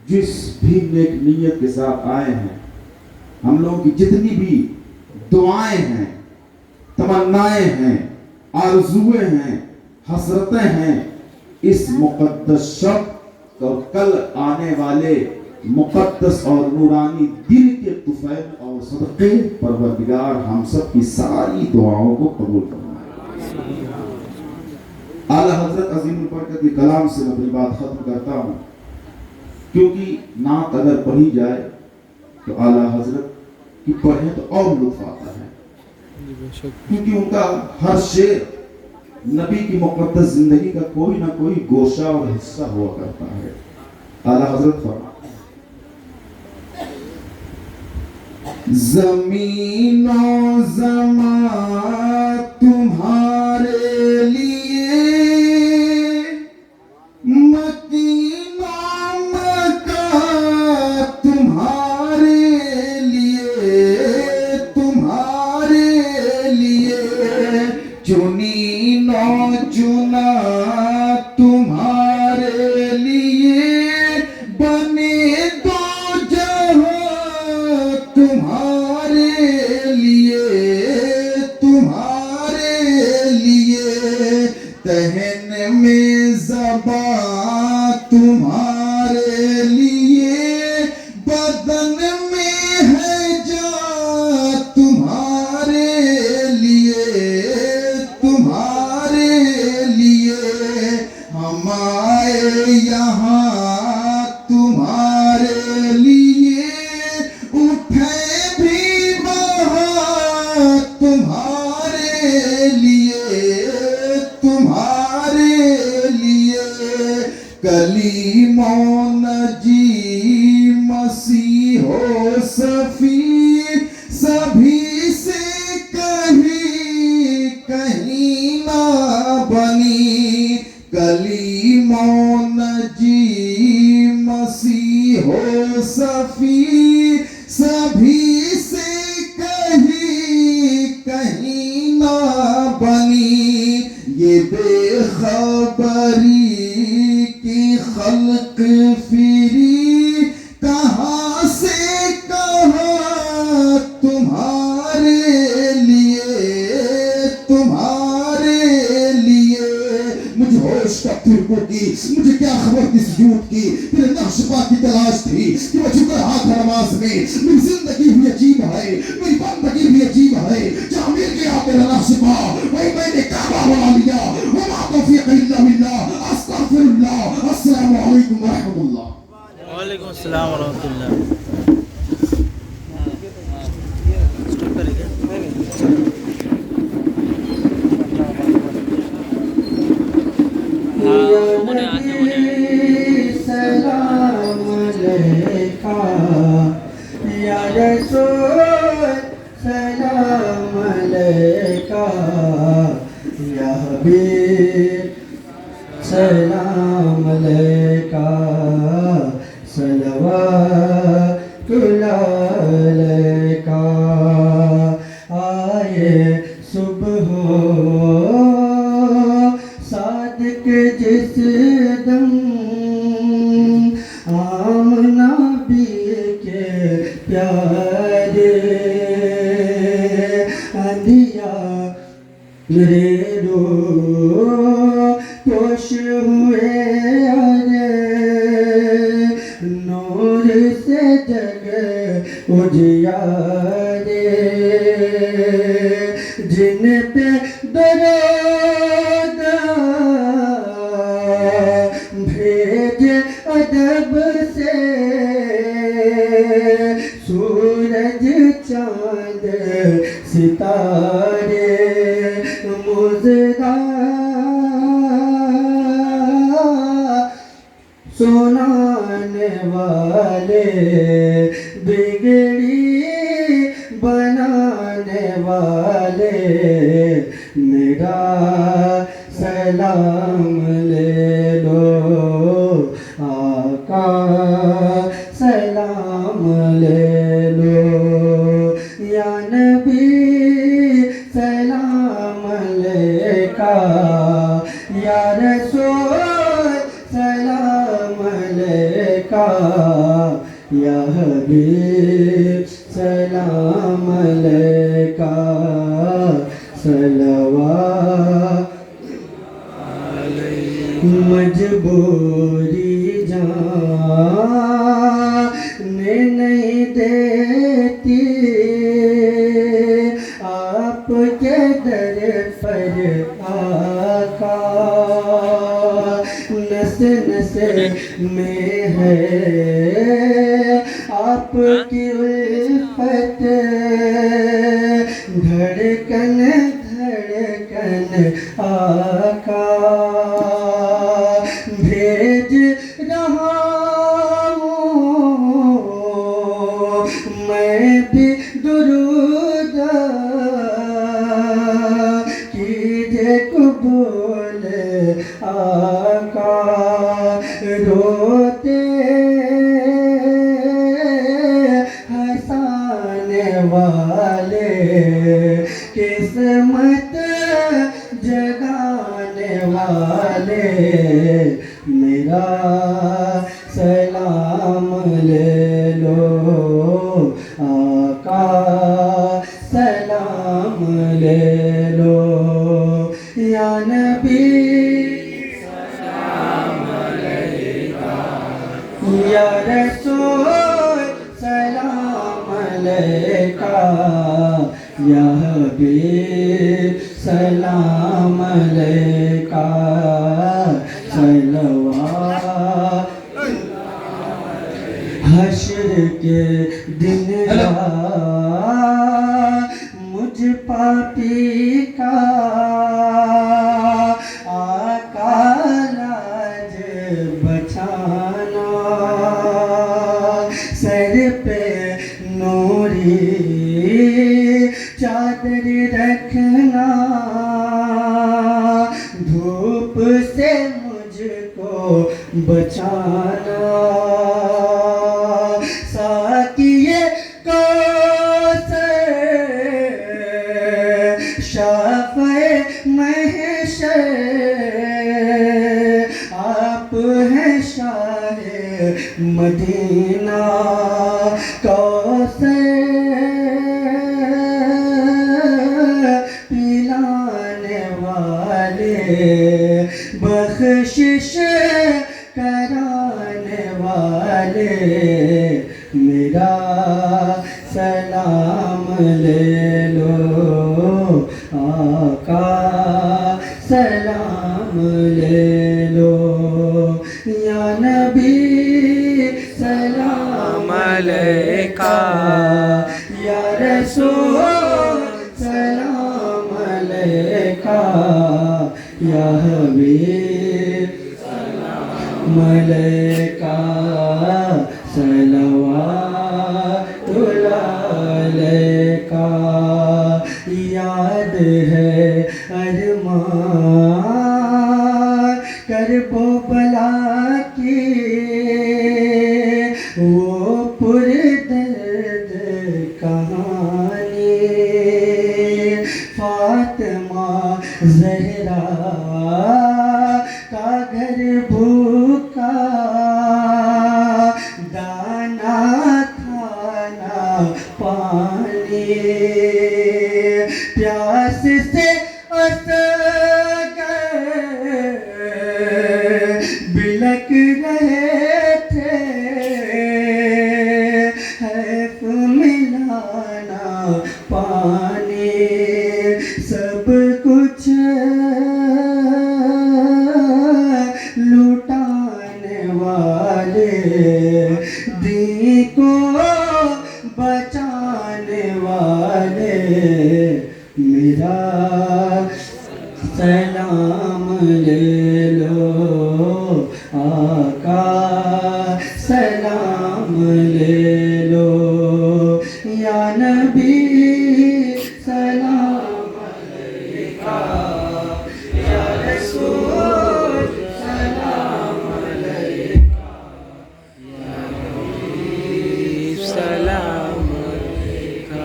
S4: جس بھی نیک نیت کے ساتھ آئے ہیں, ہم لوگوں کی جتنی بھی دعائیں ہیں, تمنائیں ہیں, آرزویں ہیں, حسرتیں ہیں, اس مقدس شب اور کل آنے والے مقدس اور نورانی دل کے طفیل اور صدقے پروردگار ہم سب کی ساری دعاؤں کو قبول فرمائے. اعلیٰ حضرت عظیم البرکت کے کلام سے میں اپنی بات ختم کرتا ہوں, کیونکہ نعت اگر پڑھی جائے تو اعلیٰ حضرت کی پڑھیں تو اور لطف آتا ہے, کیونکہ ان کا ہر شعر نبی کی مقدس زندگی کا کوئی نہ کوئی گوشہ اور حصہ ہوا کرتا ہے. اعلیٰ حضرت فرماتے ہیں زمین و زمان تمہارے لیے مکین و مکان تمہارے لیے چنی نو چنا تمہارے لیے بنے دو جہاں تمہارے لیے دہن میں زباں تمہارے لیے، بدن میں ہے جان تمہارے لیے، تمہارے لیے ہم آئے یہاں تمہارے لیے، اٹھے بھی وہاں تمہارے لیے، تمہارے لیے کلیم و نجی مسیح و صفی سبھی سے کہیں کہیں نہ بنی، کلیم و نجی مسیح و صفی سبھی سے کہیں کہیں نہ بنی، یہ بے خبری کی خلق فری کہاں سے کہاں تمہارے لیے، تمہارے لیے مجھے ہوش کب پھرکو کی، مجھے کیا خبر کس جھوٹ کی، تیرے نقش پا کی تلاش تھی کہ وہ جھکا ہاتھ نماز میں، میری زندگی بھی عجیب ہے، میری بندگی بھی عجیب ہے، جہاں مل گیا تیرا نقش پا وہی میں نے کعبہ بنا لیا، وما توفیق الا باللہ، استغفر اللہ، السلام علیکم ورحمۃ اللہ۔
S2: وعلیکم السلام ورحمۃ اللہ۔ اسٹاپ کریں گے؟
S5: سلام علیکہ یا رسول، سلام علیکہ یا حبیب، سلام علیکہ صلوات اللہ علیکہ۔ آئے صبح صادق جس دم، آمنہ بھی کے پیارے، اندھیارے پوش ہوئے آرے، نور سے جگ اجیارے، جن پہ درود بھیج ادب سے، سورج چاند ستارے مزدہ سنانے والے، بگڑی بنانے والے، میرا سلام لے لو آقا، سلام لے لو یا نبی، سلام علیکہ یا رسول، سلام علیکہ یا حبیب، سلام علیکہ صلوات۔ مجبوری جان نہیں دیتی آپ کے در پر آقا، نس نس میں ہے آپ کی الفت، دھڑکن دھڑکن آقا بھیج رہا ہوں میں بھی درود، کیجے قبول آقا، روتے ہنسانے والے، قسمت جگانے والے، میرا سلام لے لو آقا، سلام لے لو یا نبی، یا رسول سلام علیکہ یا حبیب سلام علیکہ صلوات حشر کے دن مجھ پاپی کا آقا لاج بچانا سر پہ نوری چادر رکھنا دھوپ سے مجھ کو بچانا ساقیے کوثر شافع محشر آپ ہیں شاہ مدینہ کوثر پلانے والے بخشش کرانے والے میرا سلام لے لو آقا سلام لے لو یا نبی سلام علیکہ یا رسول سلام علیکہ یا حبیب سلام علیکہ صلوات علیکہ یاد ہے ارمان کرب و بلا کی وہ پر درد کہانی فاطمہ زہرا کا گھر بھوکا دانا کھانا پانی پیاس سے بلک رہے تھے حیف ملانا پانی سب کچھ لٹانے والے دین کو بچانے والے میرا سلام لے لو آقا سلام لے لو یا نبی سلام علیکہ یا رسول سلام علیکہ یا حبیب
S2: سلام علیکہ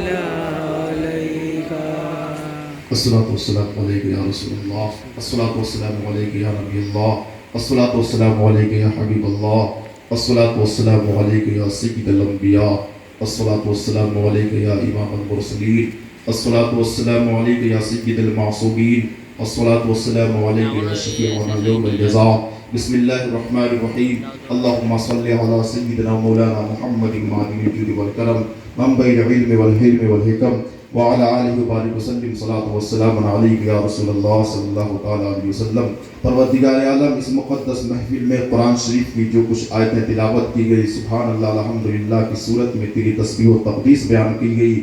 S2: یا رحمت اللہ علیکہ
S3: الصلاة والسلام علیکہ یا رسول اللہ، الصلاة والسلام علیکہ یا نبی اللہ، الصلاة والسلام علیکہ یا حبیب اللہ، الصلاة والسلام علیکہ یا سید الانبیاء، الصلاة والسلام علیکہ یا امام المرسلین، الصلاة والسلام علیکہ یا سید المعصومین، الصلاة والسلام علیکہ یا شفیعنا یوم الجزاء۔ بسم اللہ الرحمن الرحیم، اللہم صلی علی سیدنا مولانا محمد معدن الجود والکرم منبع العلم والحلم والحکم وعلى آلہ وبارک وسلم صلاۃ والسلام علیک یا رسول اللہ صلی اللہ تعالیٰ علیہ وسلم۔ پروردگار عالم، اس مقدس محفل میں قرآن شریف کی جو کچھ آیتیں تلاوت کی گئی، سبحان اللہ الحمدللہ کی صورت میں تیری تسبیح و تقدیس بیان کی گئی،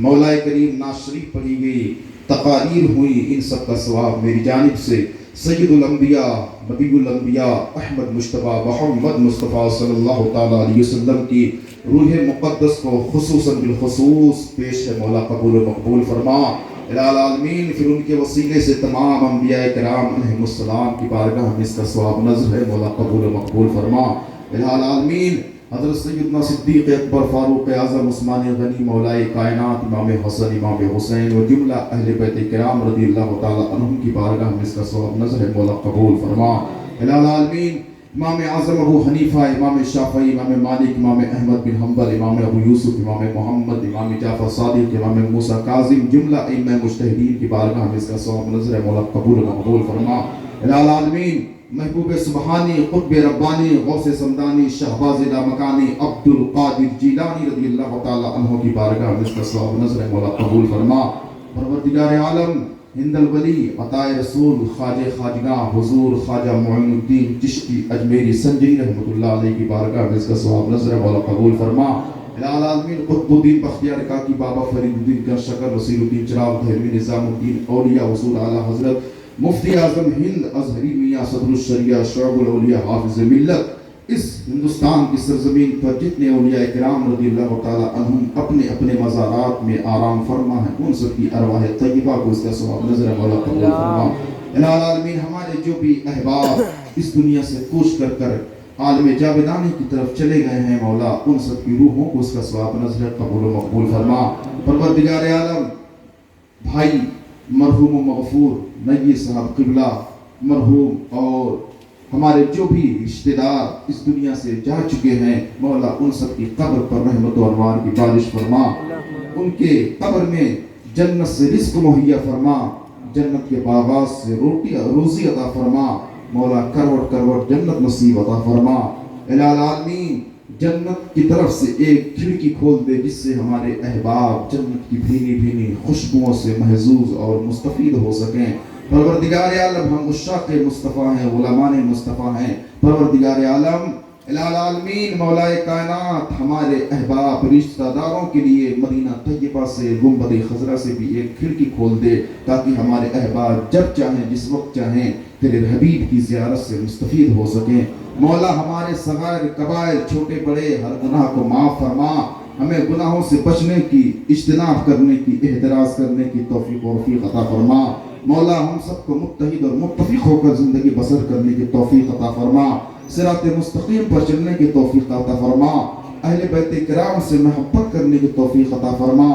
S3: مولا کریم نعت شریف پڑھی گئی، تقاریر ہوئی، ان سب کا ثواب میری جانب سے سید الانبیاء نبی الانبیاء احمد مجتبیٰ محمد مصطفیٰ صلی اللہ تعالیٰ علیہ وسلم کی روح مقدس کو خصوصاً بالخصوص پیش ہے، مولا قبول و مقبول فرما الہ العالمین۔ پھر ان کے وسیلے سے تمام انبیاء کرام علیہم السلام کی بارگاہ میں اس کا ثواب نظر ہے، مولا قبول و مقبول فرما الہ العالمین۔ حضرت سیدنا صدیق اکبر فاروق اعظم عثمان غنی مولائے کائنات امام حسن امام حسین و جملہ اہل بیت کرام رضی اللہ تعالیٰ عنہم کی بارگاہ میں اس کا ثواب نظر ہے، مولا قبول فرما الہ العالمین۔ امام اعظم ابو حنیفہ، امام شافعی، امام مالک، امام احمد بن حنبل، امام ابو یوسف، امام محمد، امام جعفر صادق، امام موسیٰ کاظم، جملہ ائمہ مجتہدین کی بارگاہ میں اس کا ثواب نظر ہے مولا قبول و مقبول فرما۔ الہ العالمین محبوب سبحانی، قطب ربانی، غوث سمدانی، شہباز لامکانی، عبد القادر جیلانی رضی اللہ تعالیٰ عنہ کی بارگاہ میں اس کا ثواب نظر ہے مولا قبول فرما۔ پروردگار عالم ہند الولی عطائے رسول خواجہ خواجگاہ حضور خواجہ معین الدین چشتی اجمیری سنجری رحمۃ اللہ علیہ کی بارگاہ میں اس کا ثواب نظر ہے مولا قبول فرما۔ الہ العالمین قطب الدین بختیار کاکی، بابا فرید الدین گنشکر، وسیل الدین چراغ، دہلوی نظام الدین اولیاء حضور اعلیٰ حضرت مفتی اعظم ہند اظہری میاں صدر الشریعہ شعب الاولیاء حافظ ملت، اس ہندوستان کی سرزمین پر جتنے اولیاء کرام رضی اللہ تعالیٰ عنہم اپنے اپنے مزارات میں آرام فرما ہیں، ان سب کی ارواح طیبہ کو اس کا ثواب نظر مولا قبول فرما۔ الہ العالمین ہمارے جو بھی احباب اس دنیا سے کوش کر کر عالم جاودانی کی طرف چلے گئے ہیں مولا، ان سب کی روحوں کو اس کا ثواب نظر قبول و مقبول فرما۔ پروردگار عالم بھائی مرحوم و مغفور نئی صاحب قبلہ مرحوم اور ہمارے جو بھی رشتہ دار اس دنیا سے جا چکے ہیں مولا، ان سب کی قبر پر رحمت و انوار کی بارش فرما، ان کے قبر میں جنت سے رزق مہیا فرما، جنت کے باغات سے روزی عطا فرما مولا، کروڑ کروڑ جنت نصیب عطا فرما۔ الہ العالمین جنت کی طرف سے ایک کھڑکی کھول دے جس سے ہمارے احباب جنت کی بھینی بھینی خوشبوؤں سے محظوظ اور مستفید ہو سکیں۔ پروردگار عالم ہم عشاق مصطفیٰ ہیں، غلامان مصطفیٰ ہیں۔ پروردگار عالم الہ العالمین مولا کائنات ہمارے احباب رشتہ داروں کے لیے مدینہ طیبہ سے گنبد خضرا سے بھی ایک کھڑکی کھول دے تاکہ ہمارے احباب جب چاہیں جس وقت چاہیں تیرے حبیب کی زیارت سے مستفید ہو سکیں۔ مولا ہمارے صغائر کبائر چھوٹے بڑے ہر گناہ کو معاف فرما، ہمیں گناہوں سے بچنے کی، اجتناب کرنے کی، احتراز کرنے کی توفیق و رفیق عطا فرما۔ مولا ہم سب کو متحد اور متفق ہو کر زندگی بسر کرنے کی توفیق عطا فرما، صراط مستقیم پر چلنے کی توفیق عطا فرما، اہل بیت کرام سے محبت کرنے کی توفیق عطا فرما۔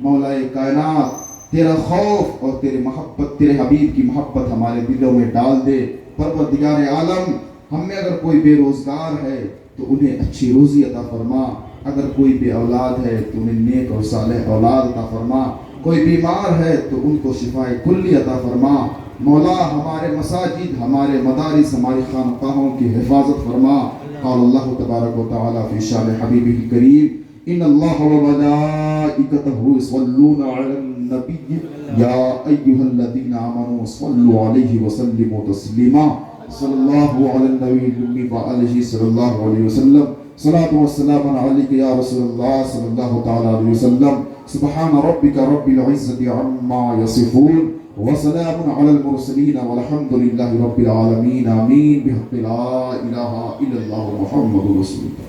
S3: مولا کائنات تیرا خوف اور تیری محبت، تیرے حبیب کی محبت ہمارے دلوں میں ڈال دے۔ پروردگار عالم ہم میں اگر کوئی بے روزگار ہے تو انہیں اچھی روزی عطا فرما، اگر کوئی بے اولاد ہے تو انہیں نیک اور صالح اولاد عطا فرما، کوئی بیمار ہے تو ان کو شفائے کلی عطا فرما۔ مولا ہمارے مساجد، ہمارے مدارس، ہماری خانقاہوں کی حفاظت فرما۔ قال اللہ تبارک و تعالی فی شان حبیبہ الکریم ان اللہ وملائکتہ یصلون علی النبی یا ایھا الذین آمنوا صلوا علیہ وسلموا تسلیما۔ صلی اللہ علی النبی الأمی وآلہ صلی اللہ علیہ وسلم۔ صلاۃ والسلام علیک یا رسول اللہ صلی اللہ تعالی علیہ وسلم۔ سبحان ربک رب العزۃ عما یصفون وسلام علی المرسلین والحمد للہ رب العالمین آمین بحق لا الہ الا اللہ محمد رسول اللہ۔